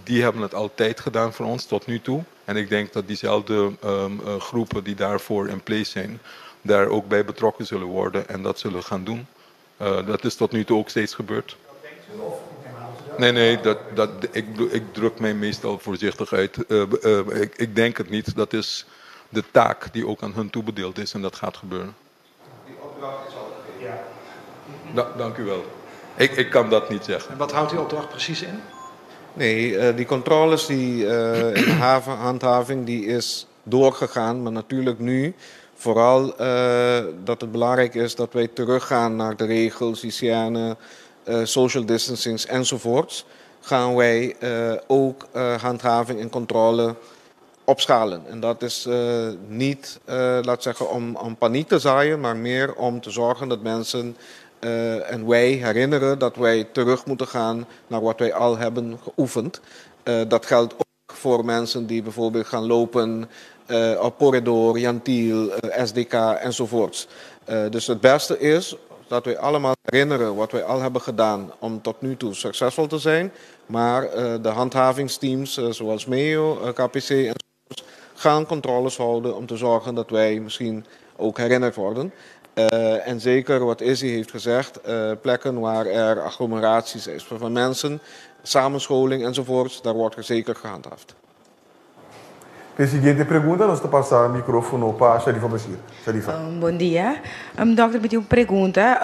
Speaker 3: Die hebben het altijd gedaan voor ons tot nu toe. En ik denk dat diezelfde groepen die daarvoor in place zijn, daar ook bij betrokken zullen worden en dat zullen gaan doen. Dat is tot nu toe ook steeds gebeurd. Nee, ik druk mij meestal voorzichtig uit. Ik denk het niet. Dat is de taak die ook aan hun toebedeeld is en dat gaat gebeuren. Die opdracht is al gegeven. Ja. Dank u wel. Ik kan dat niet zeggen.
Speaker 5: En wat houdt die opdracht precies in?
Speaker 2: Nee, die controles in de handhaving die is doorgegaan. Maar natuurlijk nu vooral dat het belangrijk is dat wij teruggaan naar de regels, hygiëne, social distancing enzovoorts. Gaan wij ook handhaving en controle opschalen. En dat is niet, laat zeggen, om paniek te zaaien, maar meer om te zorgen dat mensen en wij herinneren dat wij terug moeten gaan naar wat wij al hebben geoefend. Dat geldt ook voor mensen die bijvoorbeeld gaan lopen op corridor, Jantiel, SDK enzovoorts. Dus het beste is dat wij allemaal herinneren wat wij al hebben gedaan om tot nu toe succesvol te zijn. Maar de handhavingsteams zoals MEO, KPC enzovoorts gaan controles houden om te zorgen dat wij misschien ook herinnerd worden. En zeker wat Izzy heeft gezegd, plekken waar er agglomeraties is van mensen, samenscholing enzovoorts, daar wordt er zeker gehandhaafd.
Speaker 1: A seguinte pergunta, nós estamos passar o microfone para a Sharifa Bashir. Sharifa.
Speaker 6: Bom dia. Doctor, pedi uma pergunta.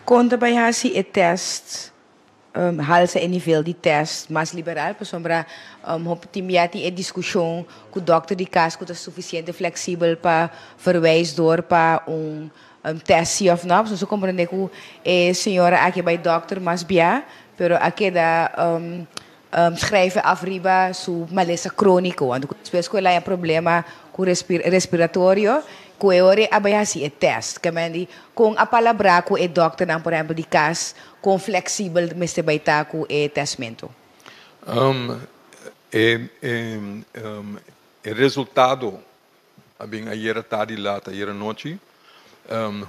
Speaker 6: Conta para a se test, halse e nível de test mais liberal, para sombra, optimiati e discussão com o doctor de caso que é suficiente flexível para verwijs door para teste of não. Você compreende que a senhora aqui vai doctor mas bia, pero aqui da schrijven afriba su malesa crônico. Quando a escola é problema com respiratório Coeore abayasi e test. Kami kung a palabra ko e doctor ng, por exemplo, di kas, kung flexible meste baita ko e testmento.
Speaker 3: O resultado, a era tarde lá, a era noite,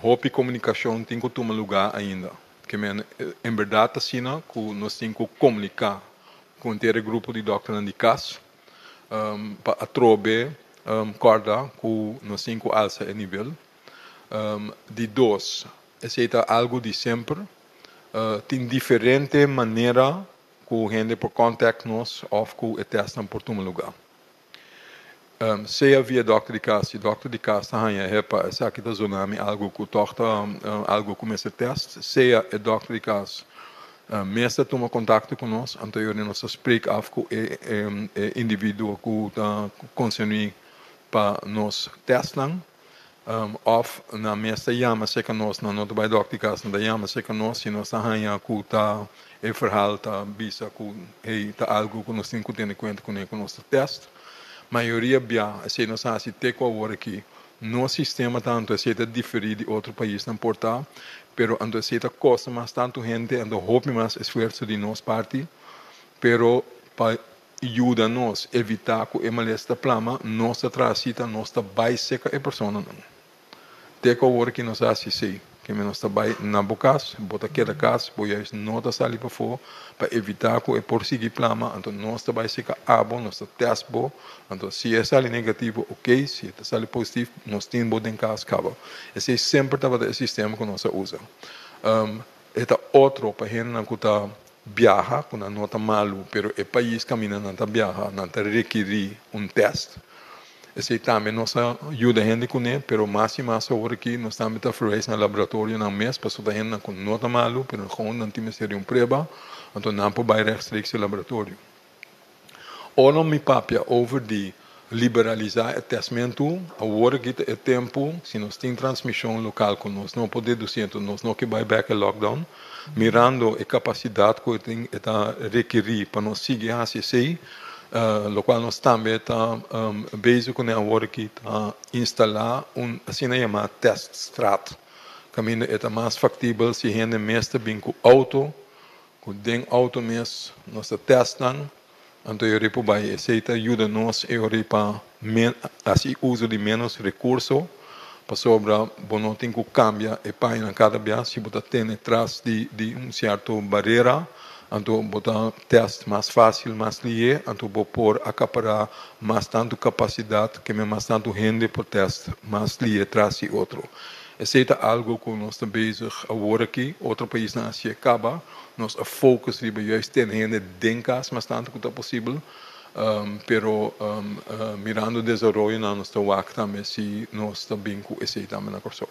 Speaker 3: hope comunicação tem que tomar lugar ainda. Que em verdade assim, que nós temos que comunicar com o grupo de doctores de casa, para atrobe corda que nós temos que alça o nível. De dois, é algo de sempre, tem diferente maneira que a gente por contato nós ou que testam por tomar lugar. Seja via doctor de casa é para essa aqui da zona algo que torta algo como esse teste, seja o doctor de casa mesmo toma contato conosco, anteriormente nós explica af com o indivíduo que está consumir para nós testar, of na mesma chama se que nós não vai doctor de casa, na chama se que nós se nós arranha que está o verhaal tá bisa que tá algo que nós temos que ter em conta com o nosso teste. Maioria bia, se nós assim te agora aqui, no sistema tanto é diferente de outro país não portar, pero ando é custa mais tanto gente, ando hope mais esforço de nossa parte, pero para ajuda nós evitar que a malesta plama, nossa tracita, nossa vai seca a pessoa não. Te agora que nós assim sei, que nós vai na bocas, bota cada casa, pois nota sair para fora para evitar que por seguir plama, então nós vai secar abo, nós teste bo, então se é sali negativo, ok, se é sali positivo, nós temos em casa cabo. Esse sempre estava o sistema que nós usa. Eta outro para gente não está viaja, que não está malu, pero o país caminha não está viaja, não está requerir teste. Esse também nós ajuda a gente com ele, pero mais e mais agora aqui nós também está fazendo no laboratório na mês, para a gente não está malu, pero não tem que ser prova, então não pode restrição ao laboratório. Ou não me papia over de liberalizar o testamento, agora que é tempo, se nós temos transmissão local com nós, não podemos 200, nós não que vai back a lockdown, mirando a capacidade que tem está requerir para nós seguir a ACC, lo qual nós também está basic com agora que está instalar assim chamado test strat, caminho é mais factível se a gente mesmo bem com auto, com den auto mesmo nós testando. Então, eu repo vai aceita ajuda nós para assim uso de menos recurso para sobra bom tem que cambiar e página cada vez se botar tem atrás de certo barreira então botar teste mais fácil mais lié então vou por acaparar mais tanto capacidade que mais tanto rende por teste mais lié atrás de outro aceita algo que nós estamos agora aqui outro país na Ásia acaba nós a focus riba juist ten rende denkas mas tanto quanto possível pero mirando o desenvolvimento na nossa work também se nós também com esse também na corso.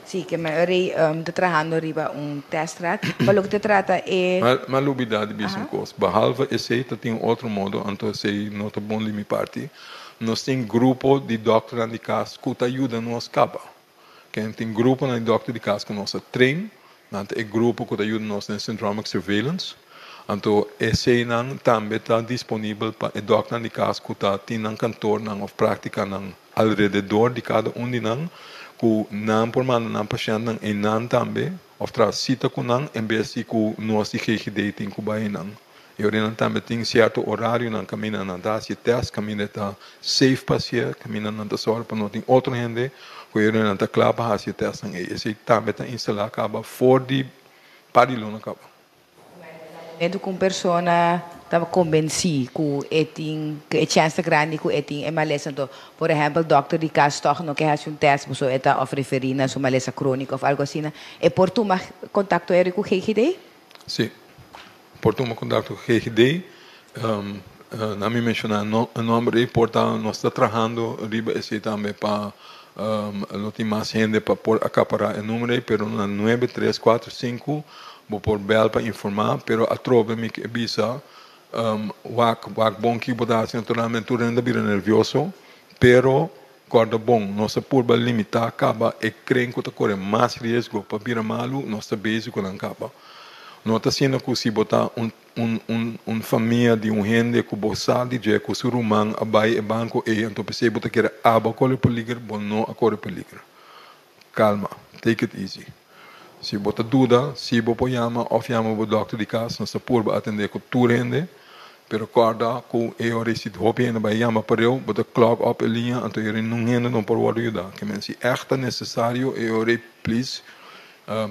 Speaker 6: Sim, que me ori te trabajando riba testrat, pelo que te trata é
Speaker 3: mas lubidade mesmo coisa, behalve esse tem outro modo, então esse não tá bom de minha parte. Nós tem grupo de doctor de casa que ajuda nós capa. Que tem grupo de doctor de casa que nós trein é grupo que ajuda nós na syndromic surveillance. Então, esse não também está disponível para o doctor de casa que tem um cantor ou prática ao redor de cada de nós, que não por mal não paciente e não também, ou cita com nós, em vez de que nós de GGD tem que vai nós. E eu também tem certo horário na caminha na dase teste, caminha está safe passear, caminha na só para não ter outro gente, que eu não está claro para fazer teste. E esse também está instalado acaba fora de parilhão acaba.
Speaker 6: Edu com pessoa estava convencido que é chance grande que é malesa então por exemplo doctor de caso toch não quer fazer teste pessoa está oferecer na sua malesa crônica ou algo assim é por tu mais contato com o GGD?
Speaker 3: Sim, por tu mais contato com o GGD não me mencionar o nome portanto nós está trabalhando riba esse também para não tem mais gente para por acaparar o número pero na 9345 vou por bel para informar, pero a trova me que bisa wak bom que botar naturalmente tu renda bira nervioso, pero corda bom, nossa purba limitar acaba e creio que corre mais risco para bira malu, nossa base com acaba. Não está sendo que se botar família de gente que bossa de je que surumang abai e banco e então pensei botar que era aba cole peligro, bom não a cole peligro. Calma, take it easy. Se botar dúvida, se bo yama of yama bo doctor de casa, não se pode atender com tudo gente. Pero corda com eu recito hopi ainda vai yama para eu botar clock up a linha, então eu não ainda não por o ajudar. Que men se é necessário eu please.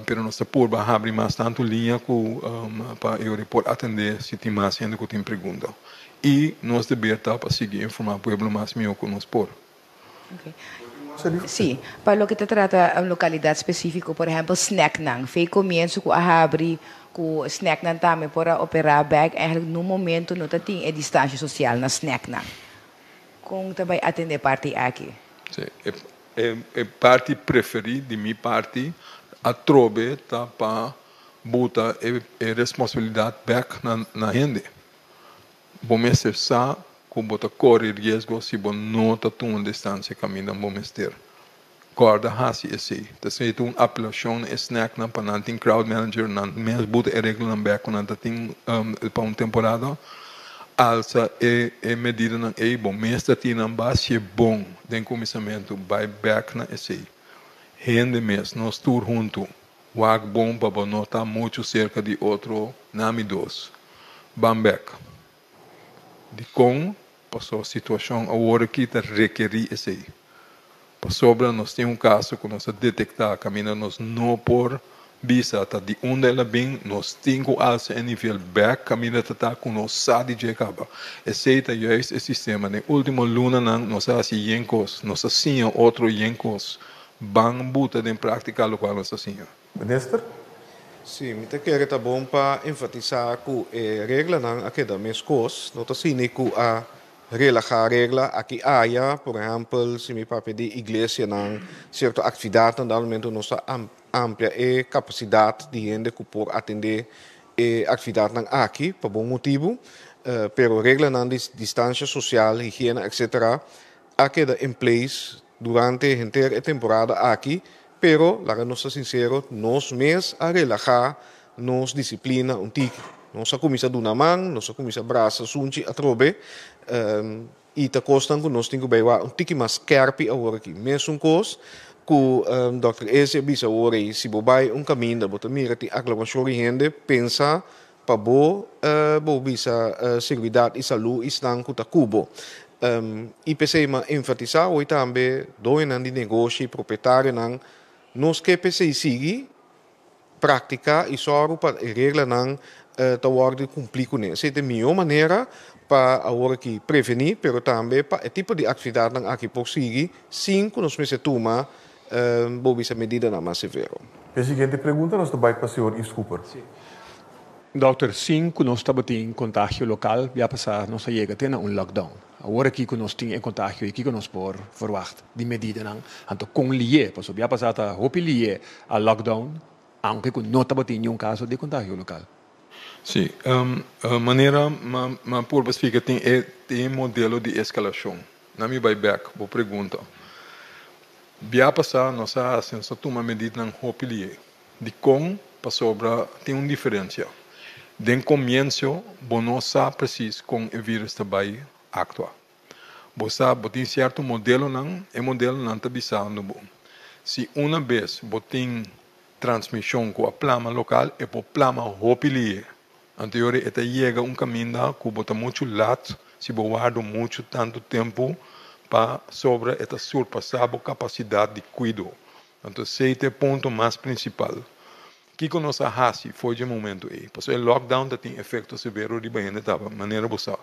Speaker 3: Pero não se pode abrir mais tanto linha para eu repor atender se tem mais gente que tem pergunta. E nós devemos estar para seguir informar o povo mais meu que nós por.
Speaker 6: Okay. Sí, para lo que te trata a localidade específica, por exemplo, snacknang. Fei comienzo com a abrir com snacknang também para operar bag, eigenlijk no momento não tem a distância social na snacknang. Com também atender parte aqui.
Speaker 3: Sim, é parte preferida de minha parte. A trobe tá para botar a responsabilidade back na gente. Bom mestre sa com botar correr risco se bom não tá tão distância caminhando bom mestre. Corda hasi esse. Tá sendo uma apelação snack na para não tem crowd manager não mesmo bota a regra na back quando tá tem para uma temporada. Alça medida na bom mestre tem na base bom de começamento by back na esse. Gente mesmo, nós todos juntos, wag bom para não estar muito cerca de outro, nami dos. Bambek. De com, passou a situação, agora que está requerir esse aí. Para sobra, nós temos caso que nós detectar, caminhando nós não por visa, tá de onde ela vem, nós temos alça em nível back, caminhando tá com nós sabe de acaba. Esse é justo o sistema. Na última luna, nós assim yenkos, nós assim outro yenkos. Bang buta de prática lo qual nós assim.
Speaker 1: Minister?
Speaker 2: Sim, me quero que tá bom para enfatizar que a regra não aqui da minhas coisas, não tá assim que a relajar a regra aqui há, por exemplo, se me para pedir igreja não certa atividade, normalmente nossa amplia e capacidade de gente que pode atender a atividade não aqui por bom motivo, pero regra não de distância social, higiene, etc. Aqui da em place durante a inteira temporada aqui, pero, la que ser sincero, nós mesmos a relajar, nos disciplina um tique. Nós começa a dar uma mão, nós começa a braçar, sunchi, a trobe, e ta costan que nós temos que um tique mais scarpe agora aqui. Mesmo coisa, que o Dr. Eze bisa agora, se bobai caminho, da bota mira, tem aclamação de gente, pensa, para bo bisa seguridade e saúde, estão com o cubo. IPC ma enfatizar hoje também dois anos de negócio proprietário não nos que IPC sigue prática e só para regra não tawar cumprir com isso. Essa é a melhor maneira para agora que prevenir, pero também para o tipo de atividade não aqui por seguir, sim que nós me se toma essa medida não mais severa.
Speaker 1: A seguinte pergunta nós vai para o senhor Iscooper.
Speaker 7: Doutor, sim, que nós estamos em contágio local, já passar nós chega a ter um lockdown. Agora aqui que nós temos contágio, aqui que nós por verwacht die medida não, então com lié, porque já passar a hopi lié a lockdown, aunque que não estamos em caso de contágio local.
Speaker 3: Sim, a maneira mas por explicar tem modelo de escalação. Na minha buyback, vou pergunta. Já passar nós assim só toma medida não hopi lié. De com para sobra tem uma diferença. De começo, não sabe preciso com o vírus também actuar. Você tem certo modelo não, e modelo não está bisando bom. Se uma vez tem transmissão com a plama local, é por plama hopilie. Anterior, até chega caminho que bota muito lato, se guarda muito tanto tempo para sobre esta surpassar a capacidade de cuidado. Então, esse é o ponto mais principal. Que com nossa raça foi de momento aí. Porque o lockdown tem efeito severo de bem de maneira boa.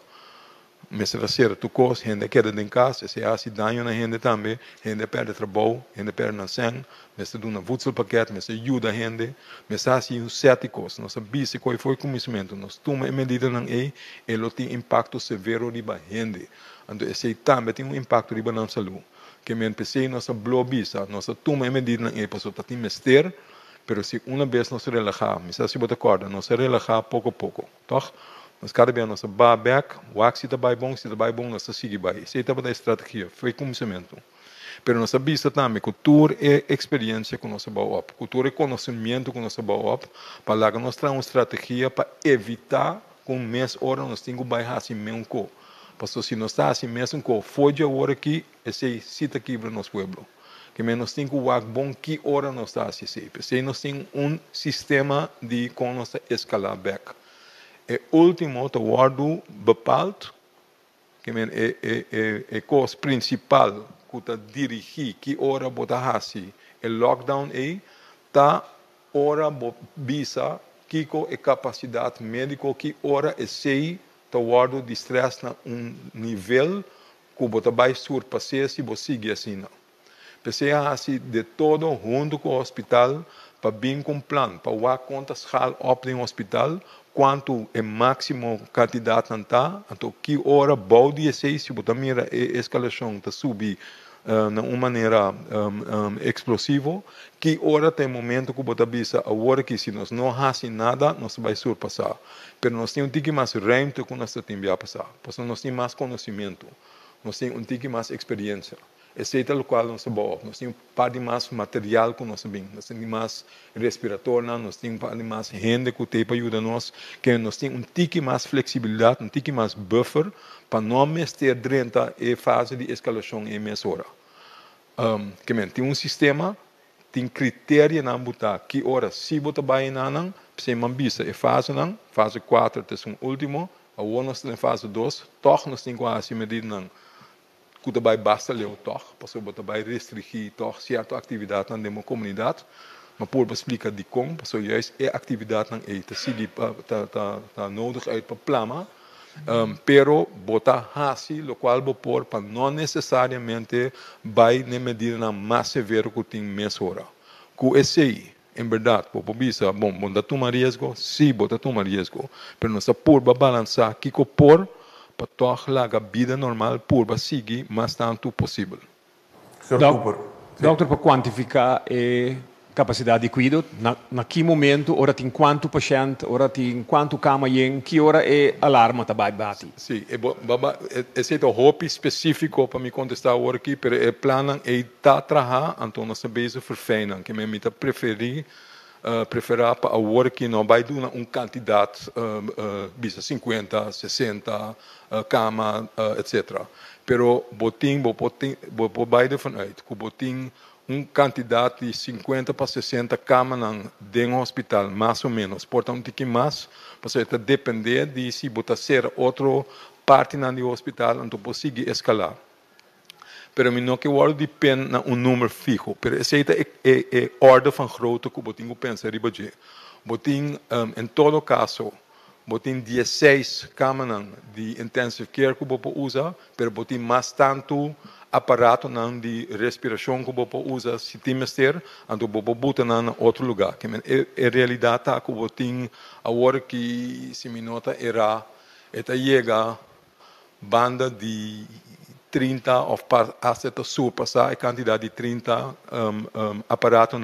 Speaker 3: Mas se você tu coisa, gente queda em casa, se há dano na gente também, gente perde trabalho, gente perde na sangue, mas se dá um voedselpakket, mas ajuda a gente, mas há assim sete coisas. Nós sabemos que foi conhecimento, nós tomamos medida não é, ele tem impacto severo de bem gente. Então esse também tem impacto de bem na saúde. Que me pensei nossa blobisa, nossa tomamos medida não é, para o tem mister. Pero se uma vez nós relajamos, se você acorda, nós relajamos pouco a pouco, tá? Nós cada vez nós back, o que se está bom, nós seguimos bem. Essa é a estratégia, foi começamento. Pero nós sabemos também cultura e experiência que nós vamos up, cultura e conhecimento que nós vamos up, para lá que nós temos uma estratégia para evitar com mais hora nós temos que baixar assim mesmo co. Porque se nós está assim mesmo co, foi de hora aqui, esse cita aqui para nosso pueblo. Que nós temos que ver bom que hora nós está assim sempre. Se nós temos sistema de como nós escalar back. E último, o guardo bepaald, que é coisa principal que dirigir que hora bota hasi o lockdown aí tá hora visa que é capacidade médica que hora é sei tá guardo de stress na nível que bota vai surpassar se você seguir assim não. Pensei assim de todo junto com o hospital para bem com plano para ver quantas hal op no hospital quanto é máximo quantidade não tá então que hora balde sei se bota mira a escalação tá subir de uma maneira explosiva, que hora tem momento que bota bisa a hora que se nós não fazemos nada, nós vai surpassar. Mas nós temos um tique mais ruimte que nós temos a passar, porque nós temos mais conhecimento, nós temos um tique mais experiência. Esse é o qual nós temos, nós temos parte mais material que nós temos mais respirador, nós temos parte mais gente que tem para ajudar nós, que nós temos um tique mais flexibilidade, um tique mais buffer, para não mestre dentro da fase de escalação em mês hora. Que tem um sistema, tem critério na botar que hora se botar bem na não, se mambisa é fase não, fase 4 é o último, a nós temos fase 2, toch nós temos quase medida não, que vai basta leu toch, porque botar vai restringir toch certa atividade na demo comunidade, mas por explicar de como, porque juist é atividade não é, tá nodig uit para plama. Pero botar hasi, lo qual por para não necessariamente vai na medida mais severa que tem mês hora. Com esse aí, em verdade, por bisa, bom, bota tomar risco, sim, bota tomar risco, pero não está por balançar que por para tornar a vida normal por seguir mais tanto possível.
Speaker 7: Doutor, para quantificar capacidade de cuidado, na que momento, ora tem quanto paciente, ora tem quanto cama em que hora é alarma também bate?
Speaker 3: Sim, esse é o hope específico para me contestar agora aqui, mas é plano é tá trabalhar, então nós sabemos verfeinan, que me preferir para agora que não vai dar uma quantidade, bisa 50, 60 cama, etc. Pero botin vai de vanuit, que botin quantidade de 50 para 60 camas dentro do hospital, mais ou menos. Portanto, que mais, você está depender de se botar ser outra parte do hospital, então pode seguir escalar. Pero não que o depende de número fixo. Pero essa é a ordem van grootte que botinho pensa riba de. Botinho, em todo caso, botinho 16 camas de intensive care que você usa, pero botinho mais tanto aparato de respiração que você usa se timester, então você bota em outro lugar. Que a realidade é que você tem a hora que se me nota era chega banda de 30 ou até surpassar a quantidade de 30 aparatos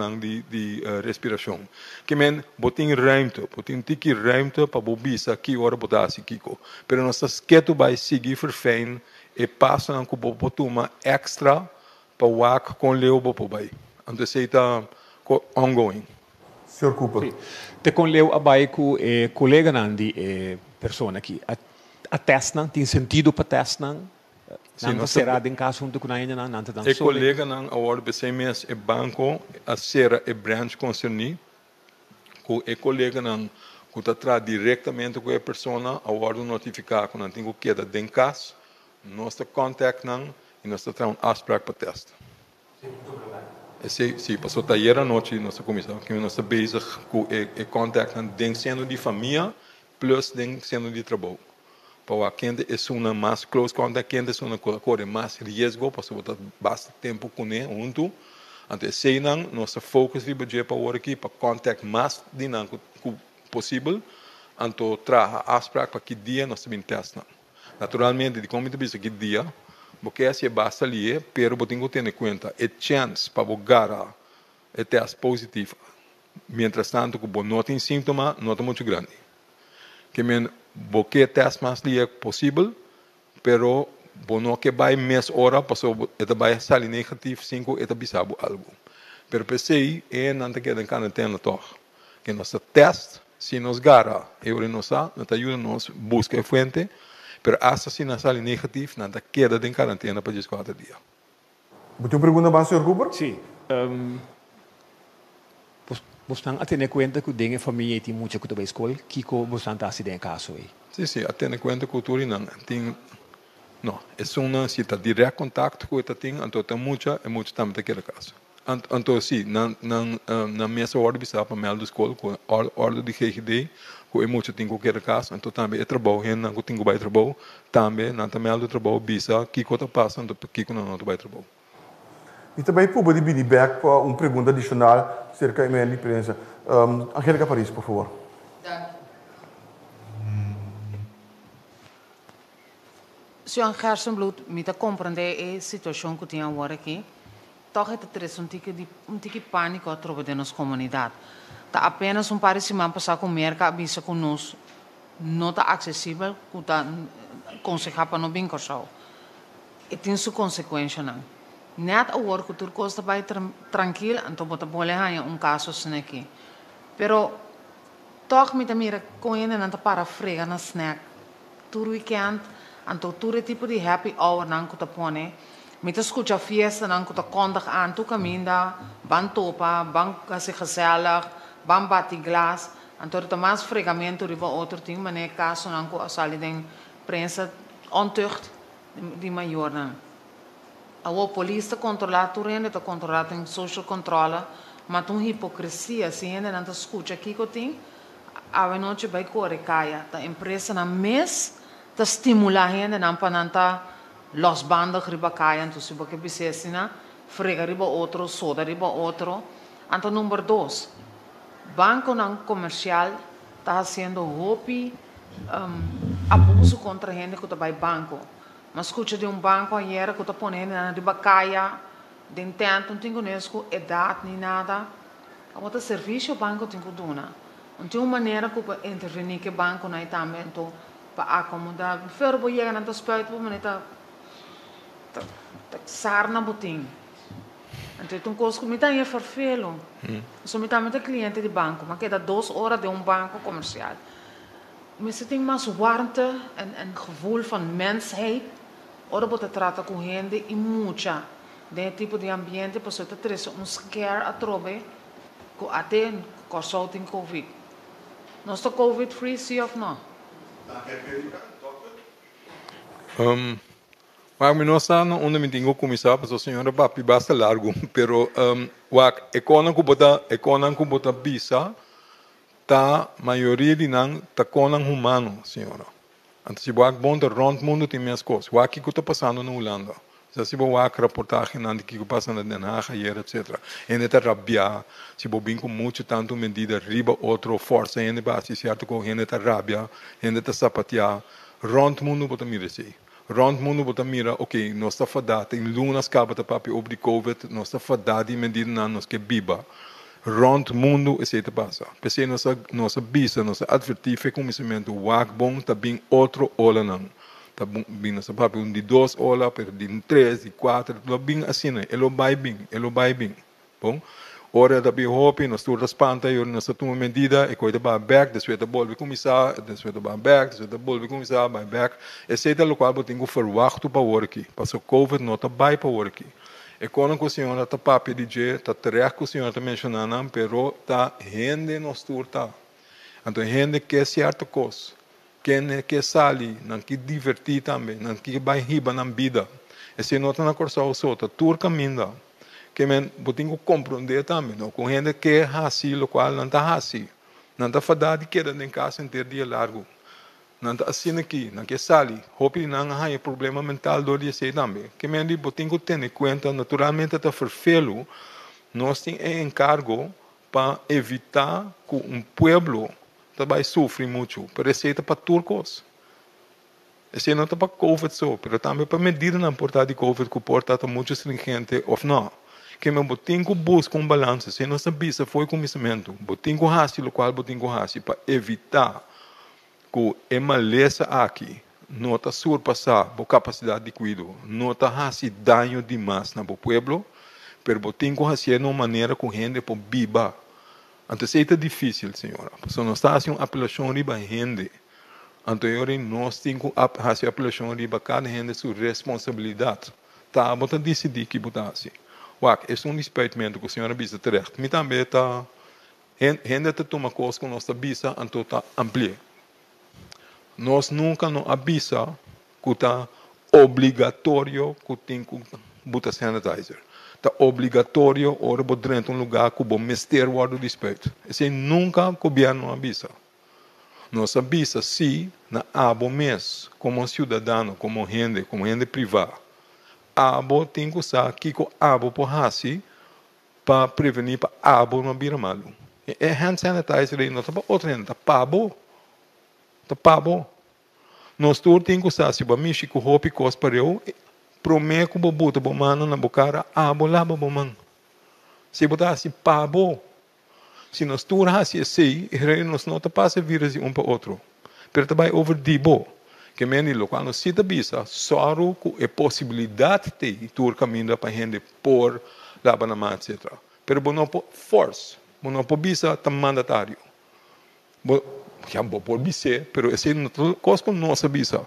Speaker 3: de respiração. Que você tem ruimte, você tem ruimte para você que hora você está aqui. Mas nós estamos vai seguir verfeind e passa na que você toma extra para o WAC com leu você vai. Então isso está ongoing.
Speaker 1: Sr. Cooper.
Speaker 7: Te com leu abai com colega de pessoa aqui. A teste não tem sentido para teste não? Não será em caso de que não ainda não está.
Speaker 3: E colega não agora BCMS é banco a ser é branch concerni. Com e colega não que está traz diretamente com a pessoa agora notificar quando tem que queda dentro casa. Nós contact não e nós temos afspraak para teste. Sim, passou taller à noite nossa comissão que nós estamos bezig com o contact dentro sendo de família plus dentro sendo de trabalho. Para quem é uma mais close contact, quem é uma coisa mais risco, porque você basta tempo com ele junto. Então, se não, nosso foco é para o aqui para contact mais dinâmico possível. Então, traga afspraak para que dia nós temos teste. Naturalmente, de como você que dia, porque se basta ali, pero você tem que ter em conta a chance para você a teste positivo. Mientras tanto, que você não tem sintoma, não é muito grande. Que porque teste mais ali é possível, pero bono que vai mês hora, passou, eta vai sair negativo, 5, eta bisabo algo. Pero pensei, não te queda em quarentena toch. Que nossa teste, se nos gara, eu não sa, não te ajuda nos buscar fuente, pero hasta se não sair negativo, não te queda em quarentena para 14 dias.
Speaker 1: Você pergunta mais, Sr. Cooper?
Speaker 7: Sim. Você estão a ter conta que o dinheiro família tem muito que a escola, que você está a se dar caso aí?
Speaker 3: Sim, a ter conta que o tudo não, é uma se está direto contato com o que tem, então tem muito também daquele caso. Então sim, na minha hora de para melhor da escola, com a ordem de GGD, com é muito tem qualquer caso, então também é trabalho, não tem que vai trabalho, também não tem melhor do trabalho, bisa, que coisa passa, então que não vai trabalho.
Speaker 1: E também pode vir back para uma pergunta adicional acerca da minha diferença. Angélica Paris, por favor.
Speaker 8: Senhor Gerstenbloed, me te compreender a situação que tinha agora aqui. Toch het er um tique pânico a tropa de nossa comunidade. Tá apenas par de semanas passar com merca avisa conosco, não está acessível, que tá conseguir para não bem corção. E tem sua consequência não. Net a work que tu costa vai tranquilo, então bota boleh hanya caso assim aqui. Pero toch me mira com ele não tá para frega na snack. Tur weekend, então tur tipo de happy hour não que tá pone. Me te escuta fiesta não que tá kondig aan tu caminda, ban topa, ban assim gezellig, ban bati glas. Então tá mais fregamento riba outro ting, mas é caso não que sali den prensa ontucht die maior não. A polícia controla tudo, está controlado tem social controle, mas tem hipocrisia, se ainda não escuta aqui que tem, a noite vai correr caia, a empresa na mês está estimulando ainda não para não tá los bandos riba caia, então se você precisa na frega riba outro, soda riba outro, então número 2, banco não comercial está fazendo abuso contra a gente que está vai banco. Mas escuta de banco ayer que está ponendo na ribacaia, de intento, não tem conosco idade nem nada. A outra serviço o banco tem que dar. Não tem uma maneira que para intervenir que o banco não também para acomodar. Fer bo chegar na despeito, para maneta sarna botin. Então um coisa que me tem é farfelo. Só me também cliente de banco, mas que dá 2 horas de banco comercial. Mas você tem mais warmte en gevoel van mensheid. Ora bota trata com gente e muita de tipo de ambiente para você ter scare a trobe que até consulting COVID. Nós está COVID free sim ou não?
Speaker 3: Mas me nossa onde me tenho começar para a senhora papi basta largo, pero o econômico bota bisa ta maioria de nang ta conang humano, senhora. Então, se você bonta rond mundo tem minhas coisas. O que está passando na Holanda? Se você reportagem na que está passando na Den Haag, etc. E não está rabia. Se você vem com muito tanto medida riba outro força, e não basta certo com ele está rabia, ele está sapatear. Rond mundo bota mira assim. Rond mundo bota mira, ok, nós está fadado, tem lunas capa da papi sobre COVID, nós está fadado e medida na nós que biba. Rond mundo é certo passa. Pensei nossa bisa, nossa advertir conhecimento, o bom tá bem outro ola não. Tá bem nossa papi de 2 ola, per de 3, de 4, tá bem assim, elo vai bem. Bom, ora da bem hopi, nós tu raspanta, eu nós toma medida, e coisa vai back, después da bolve começar, después da vai back, después da bolve começar, vai back. É certo local eu tenho verwacht para work, passou COVID não tá vai para work. E quando a senhora está papi DJ, está terecht que a senhora está mencionando, pero está gente nos turta. Então gente que é certa coisa, que sali, não que divertir também, não que vai riba na vida. E se não está na corça ou solta, tur caminha. Que men, botinho compreender também, não com gente que é assim, o qual não está assim, não está fadado que em casa inteiro dia largo. Não está assim aqui, não que sali, hope não há problema mental do dia sei também. Que men di botinho tem em conta, naturalmente está verfelo, nós tem encargo para evitar que pueblo vai sofrer muito, parece para turcos. Esse não está para COVID só, mas também para medida na porta de COVID que porta está muito stringente ou não. Que meu botinho busca balanço, se não sabia se foi conhecimento, botinho raci, o qual botinho raci, para evitar que é maleza aqui, nota surpassar a capacidade de cuidado, nota hace daño demais no pueblo, pero tem que fazer de uma maneira que a gente pode viva. Então, isso é difícil, senhora. Se nós estamos fazendo apelação riba gente, então nós temos que fazer apelação riba cada gente sua responsabilidade. Tá, bota decidir que botar assim. Uac, é um despeitamento que a senhora bisa terecht. Me também está, gente está toma coisa que nós está bisa, então está amplia. Nós nunca não avisa que está obrigatório que tem que botar sanitizer. Está obrigatório ora dentro de lugar que o mister o despeito. Isso nunca o governo avisa. Nós avisa sim na abo mês como cidadão, como gente privada. Abo tem que usar que o abo por fazer para prevenir para abo não vir mal. É hand sanitizer aí não está para outra gente, está pabo. Tá pabo. Nós todos temos que usar se o mexer com roupa e coisa para eu, prometo que o boto o mano na bocara, lava o mano. Se botar assim pabo, se nós todos assim, nós não passa vírus um para outro. Pero também over dibo, que menino quando se tá bisa, só com a possibilidade de tour caminho para gente por lavar na mão, etc. Pero não por force, não por bisa tá mandatário. Já vou por bice, pero esse é coisa que nós sabia.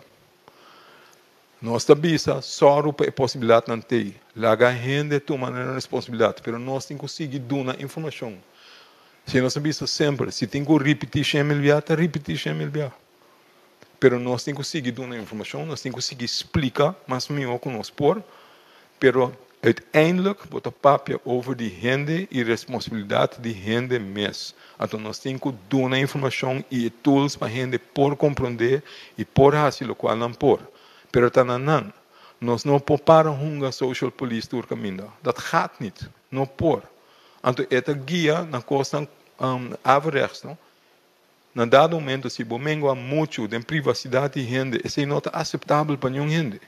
Speaker 3: Nós sabia só a possibilidade não tem. Lá a gente toma a responsabilidade, pero nós temos que seguir dando informação. Se nós sabia sempre, se tem que repetir chemelvia, tá repetir chemelvia. Pero nós temos que seguir dando informação, nós temos que seguir explicar, mas melhor que nós por, pero uiteindelijk wordt de papje over die gente e responsabilidade de gente mesmo. Então nós temos que dar informação e tools para a gente por compreender e por fazer o qual não por. Pero não, nós não podemos hunga social police door caminho. Dat gaat niet, não por. Então esta guia na costa averechts, não? Na dado momento se o mengo há muito de privacidade de gente, isso não é aceitável para nenhum gente.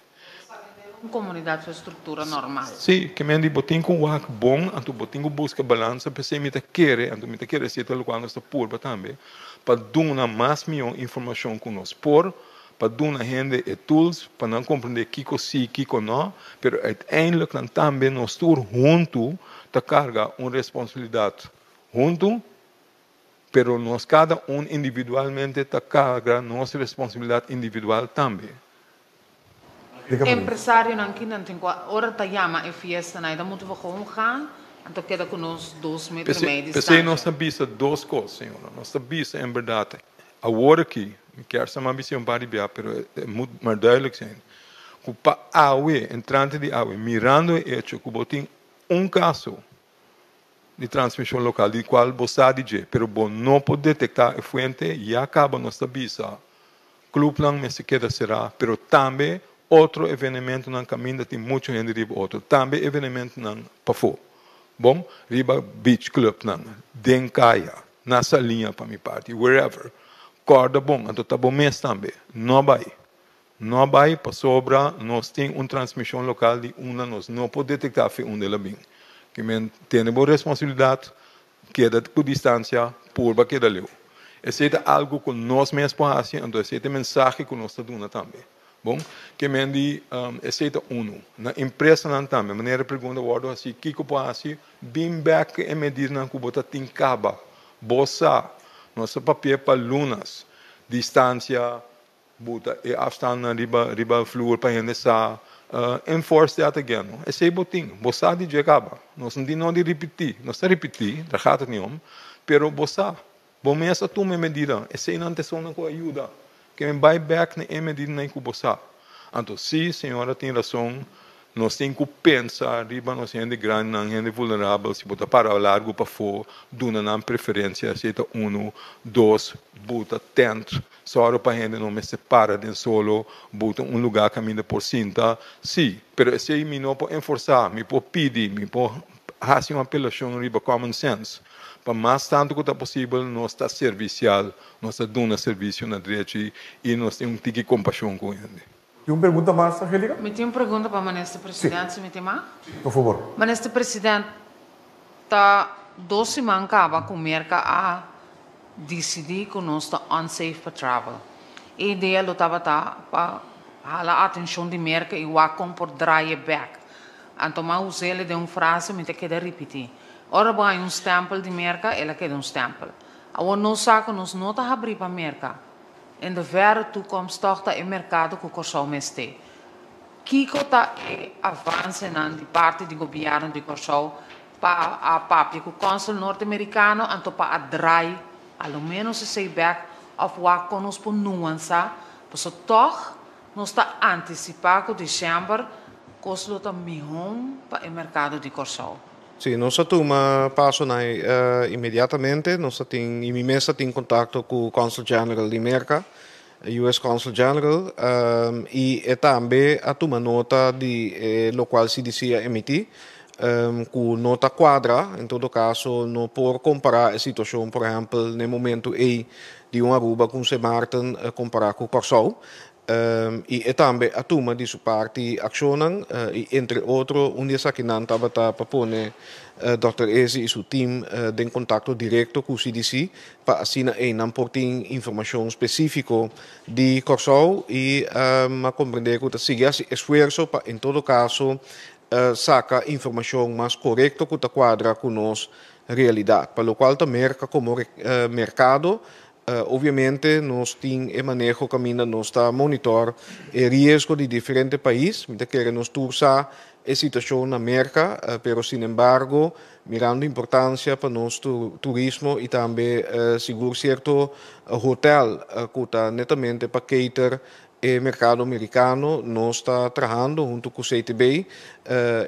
Speaker 8: Uma comunidade com estrutura normal.
Speaker 3: Sim, que me diz, botem com o bom, então botem com busca balança, para você me querer, então me querer ser tal qual nós está por também, para dar mais informação com nós por, para dar a gente e tools, para não compreender que sim, que não, mas uiteindelijk dan também nós todos juntos te carga uma responsabilidade junto, pero nós cada individualmente te carga nossa responsabilidade individual também.
Speaker 8: Empresário não tem hora tá chama e fiesta, né? Então muito vou gewoon gaan. Então queda com nós 2 metros meio de distância.
Speaker 3: Nós sabemos duas coisas, senhora. Nós sabemos em verdade. Agora aqui, quero chamar um par de biá, pero é muito mais duidelijk zijn. Que para AUE, entrante de AUE, mirando o hecho, que botem caso de transmissão local, de qual você diz, pero bom não pode detectar a fonte e acaba nós sabemos. Clube não me se queda será, pero também outro evento no caminho tem muita gente riba outro. Também evento não pafo. Bom, riba beach club não, dencaia, nessa linha para minha parte, wherever. Corda bom, então tá bom mês também. Não vai para sobra, nós tem transmissão local de nós não pode detectar foi dela bem. Que men tem boa responsabilidade, queda com distância, por que da leu. Esse é algo que nós mesmos podemos fazer, então esse é mensagem que nós estamos dando também. Bom, que me diz, esse é na empresa não também, maneira pergunta o assim, que eu posso fazer, bem back e medir na cubota tem caba, bossa, nosso papel para lunas, distância, bota e afstand na riba flor para gente sa, enforce that again. Esse é botinho, bossa de jegaba, nós não de repetir, nós repetir, da gaat het niet om, pero bossa, bom mês a tu me medida, esse não te sona com ajuda. Que me vai back na medida na incubosar. Então, sim, senhora tem razão, nós temos que pensar, riba nós gente grande, não gente vulnerável, se botar para largo para fora, duna na preferência, se é 1, 2, bota tent, só para gente não me separa de solo, bota lugar caminho por cinta, sim, pero esse aí me não pode enforçar, me pode pedir, me pode fazer uma apelação, riba common sense. Para mais tanto que é possível, nós está servicial, nós está dando serviço na direita e nós temos que ter compaixão com ele.
Speaker 1: Tem uma pergunta mais, Angélica?
Speaker 8: Me tem uma pergunta para o ministro presidente, se me tem mais?
Speaker 1: Por favor.
Speaker 8: Ministro presidente, tá 2 semanas acaba com a América a decidir que nós está unsafe para travel. ideia lo tava para hala atenção de merca e wakon por draaien back. Anto ma usele de frase me te queda repetir. Ora vai stempel de merca, ela queda stempel. Awo no saco nos nota abrir para merca. In de verre toekomst toch dat in mercado que Corsol meste. Kiko ta avance na di parte di governo di Corsol pa a papi que o consul norte-americano anto pa adrai allo menos se sei back of wat kon ons po nuança, so toch nos ta antecipar que dezembro coslo ta mihom pa il mercado di Corsol.
Speaker 2: Sì, nós toma passo imediatamente, nós tem em mesa tem contato com o Consul General de Merca, US Consul General, e também a toma nota de lo qual se dizia emitir, com nota quadra, em todo caso, não por comparar a situação, por exemplo, no momento aí de Aruba com Sint Maarten, comparar com Corsol. E também a turma de sua parte accionam, e entre outros, um dia que não estava para pôr Dr. Ezi e seu time em contato direto com o CDC para assim não portem informação específica de Corsol e a compreender que siga esse esforço para, em todo caso, saca informação mais correta que a quadra com nossa realidade, para o qual também como mercado. Obviamente, nós temos e manejo caminho, nós está monitor o risco de diferentes países, que queremos torçar a situação na América, pero sin embargo, mirando a importância para nosso turismo e também seguro certo hotel, que está netamente para cater o mercado americano, nós está trabalhando junto com o CTB,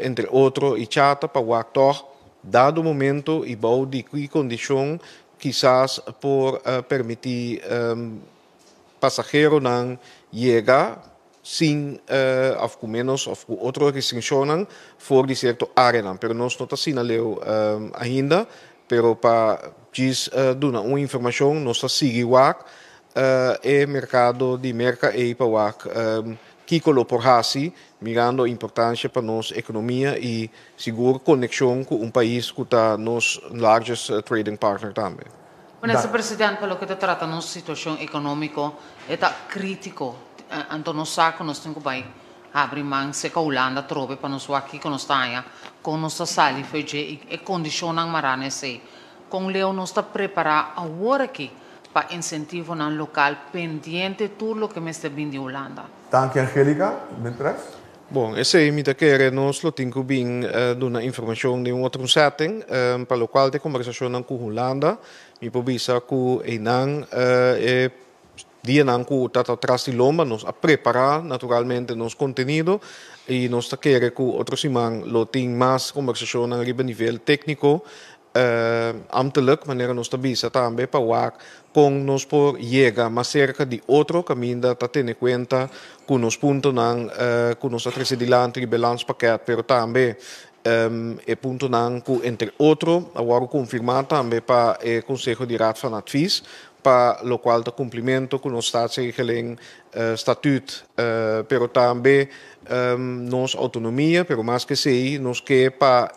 Speaker 2: entre outros, e chata para o actor, dado o momento e bom de que condição quizás por permitir passageiro não chegar sem, ou menos, ou outras restrições for de certa área. Mas nós não assinalamos ainda, pero para dar uma informação, nós seguimos o mercado de merca e para Kiko por hasi, mirando a importância para nossa economia e seguro conexão com país que está nos largest trading partner também.
Speaker 8: Mas, presidente, pelo que trata nossa situação econômica, é crítico. Então, nós sabemos que nós temos que abrir mão, se a Holanda trove para nós aqui, que nós estamos com nossa sala e condicionam marane se. Com o Leo, nós estamos preparados agora aqui para incentivo no local pendiente tudo o que me está vindo de Holanda.
Speaker 1: Dank je, Angelica. Mientras?
Speaker 2: Bom, esse é o que nós temos que dar informação de outro setting, para o qual a conversação com Holanda, me provisa que dia não que está atrás de lomba, nós a preparar naturalmente nosso conteúdo e nós queremos que outro semana lo tem mais conversação a nível técnico, ambtelijk, wanneer nós visa também para o com nós por chegar mais cerca de outro caminho a ter em conta com nos pontos não com nós atrás de lá entre balance paquete, pero também e ponto não que entre outro agora confirmar também para o Conselho de Raad van Advies para o qual o cumprimento com o staatsregeling estatuto, pero também nossa autonomia, pero mais que sei, nós que para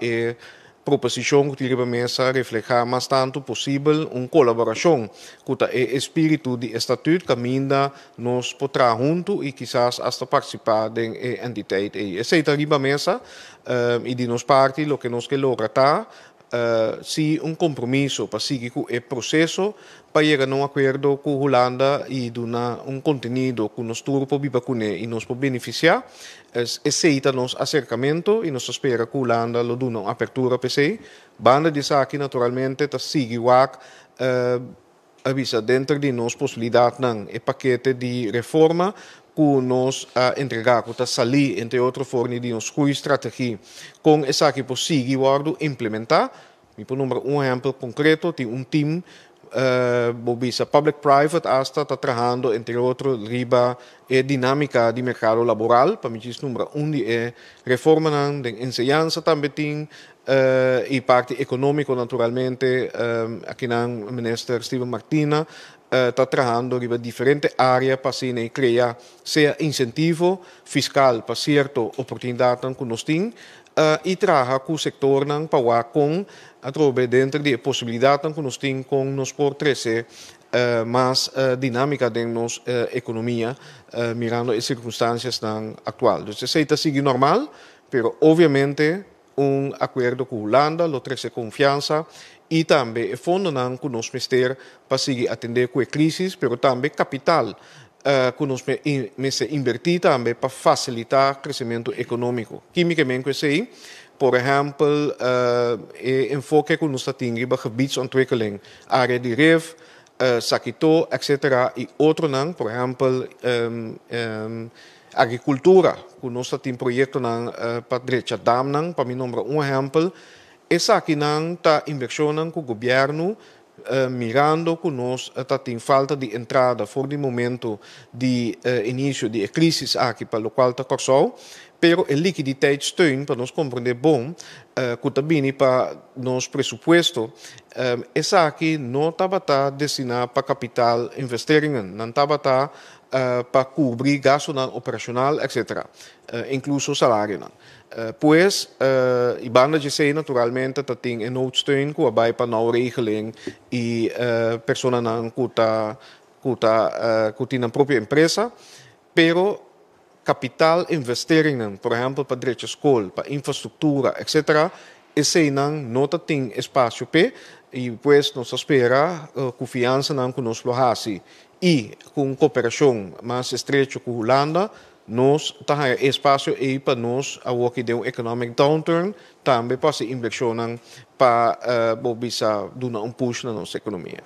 Speaker 2: proposição que tira para a mesa reflejar mais tanto possível uma colaboração com o espírito de estatuto caminha nos potrá junto e quizás hasta participar da entidade. Essa é a mesa e de nossa parte o que nós que lograr se compromisso para seguir com o processo para chegar a acordo com a Holanda e dar conteúdo que nós todos podemos e nos beneficiar. Aceita nosso acercamento e nós espera que a Holanda lo dê uma abertura para si. Banda de aqui naturalmente está seguindo avisa dentro de nossa possibilidade o paquete de reforma que nós entregar, que está sair entre outras formas de nossa estratégia com essa que possível implementar. E por número exemplo concreto, tem time bobisa public-private hasta está trabalhando entre outros riba a dinâmica de mercado laboral para mim número de reforma de enseñanza também tem e parte econômica naturalmente aqui na minister Steven Martina está trabalhando em diferentes áreas para se criar seja incentivo fiscal para certa oportunidade que nós temos e trabalhar com o sector para com a trobe dentro de possibilidade que nós temos com nos por 13 más dinámica de nuestra economía, mirando las circunstancias actuales. Entonces, se sigue normal, pero obviamente un acuerdo con Holanda lo trae confianza y también el fondo que nos ministerio para seguir atender con la crisis, pero también capital que nos invertir también para facilitar el crecimiento económico. Químicamente, sí. Por ejemplo, enfoque que nos atinge bij gebiedsontwikkeling, área de RIF, Sakito, etc. Y otro, por ejemplo, agricultura, que nos atinge proyecto para derecha dam, para mi nombre un ejemplo. Esa aquí está inversión con el gobierno, mirando que nos tem falta de entrada por el momento de inicio de crisis aquí, para lo cual está corsou. Pero a liquiditeitssteun para nos compreender bom, que também para nos presupuesto, essa aqui não estava destinada para capital investeringen, não estava para cobrir gasto operacional, etc. Incluso salário. Pois, a banda de sei naturalmente tem een noodsteun que vai para nova regeling e pessoa que tem a própria empresa, pero capital investeringen, por exemplo, para direito escola, para infraestrutura, etc., esse não tem espaço e depois nós espera confiança que nos faz e com cooperação mais estreita com a Holanda, nós temos espaço aí para nós a que de economic downturn, também para se inversionar para bobisa dar push na nossa economia.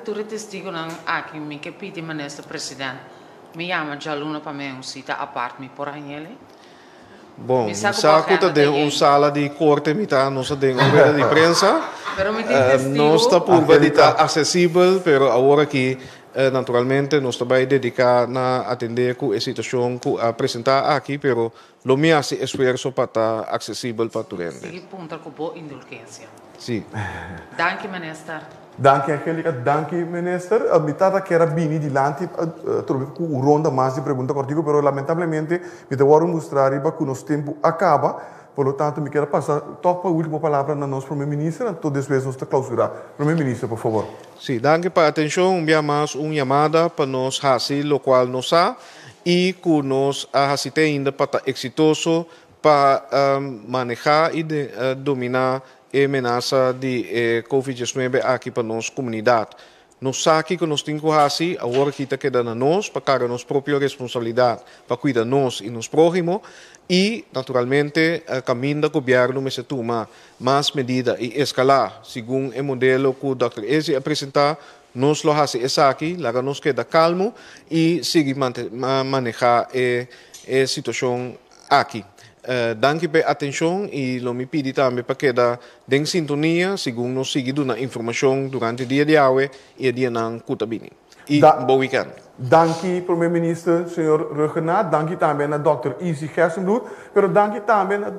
Speaker 8: Tu testigo aqui me que pedi ministro presidente. Me chama de aluno para me cita a parte me por ele.
Speaker 2: Bom, me saco de sala de corte mitad, nós tem uma de prensa. Nós está por estar acessível, pero agora que naturalmente nós vai dedicar na atender com a situação que apresentar aqui, pero lo me hace esforço para estar acessível para todos.
Speaker 8: Sim, ponto com boa indulgência.
Speaker 2: Sim.
Speaker 8: Danke, minister.
Speaker 1: Danke, Angelica. Danke, minister. A mitad que era bini di lanti, trovo ronda mais de pergunta contigo, pero lamentavelmente me devo mostrar que o nosso tempo acaba. Por lo tanto, me quero passar toca a última palavra na nossa primeira-ministra, então depois nós clausurar. Primeira-ministra, por favor.
Speaker 2: Sim, danke para a atenção. Envia mais uma chamada para nós fazer o qual nós há e que nós fazer ainda para estar exitoso para manejar e dominar a ameaça de Covid-19 aqui para nossa comunidade. Nós sabemos que nós temos que fazer, agora que está quedando a nós, para carregar nossa própria responsabilidade, para cuidar de nós e nos próximos, e, naturalmente, o caminho do governo se toma mais medidas e escalar, segundo o modelo que o Dr. Ezi apresentou, nós lo fazemos aqui, lá nos queda calmo e seguir manejar a situação aqui. Danke pela atenção e lo me pedi também para quedar em sintonia, segundo nos seguir na informação durante o dia de hoje e o dia na Kutabini. E bom weekend.
Speaker 1: Danke, primeiro-ministro, senhor Ruggenaat. Danke também a Dr. Ezi Gerstenbloed. Pero danke também a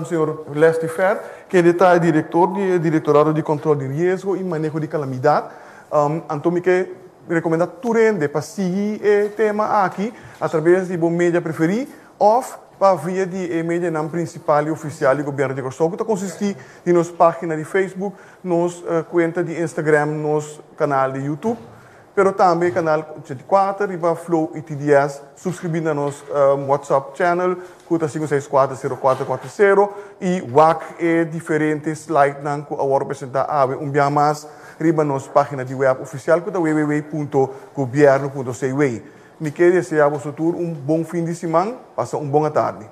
Speaker 1: senhor Leslie Fer, que é o diretor do Diretorado de Controle de Risco e Manejo de Calamidade. Então, me quero recomendar turende para seguir o tema aqui, através de bom mídia preferido, ou para via de mídia principal e oficial do governo de Costa Rica, que consiste em nossa página de Facebook, nossa conta de Instagram, nosso canal de YouTube, pero também canal 84, Riva Flow e TDS, subscrever na nosso WhatsApp channel, que é 564-0440, e WAC e diferentes slides que agora apresentar dia mais, riba nossa página de web oficial, que é www.governo.cw. Me quero desejar a você bom fim de semana, passa boa tarde.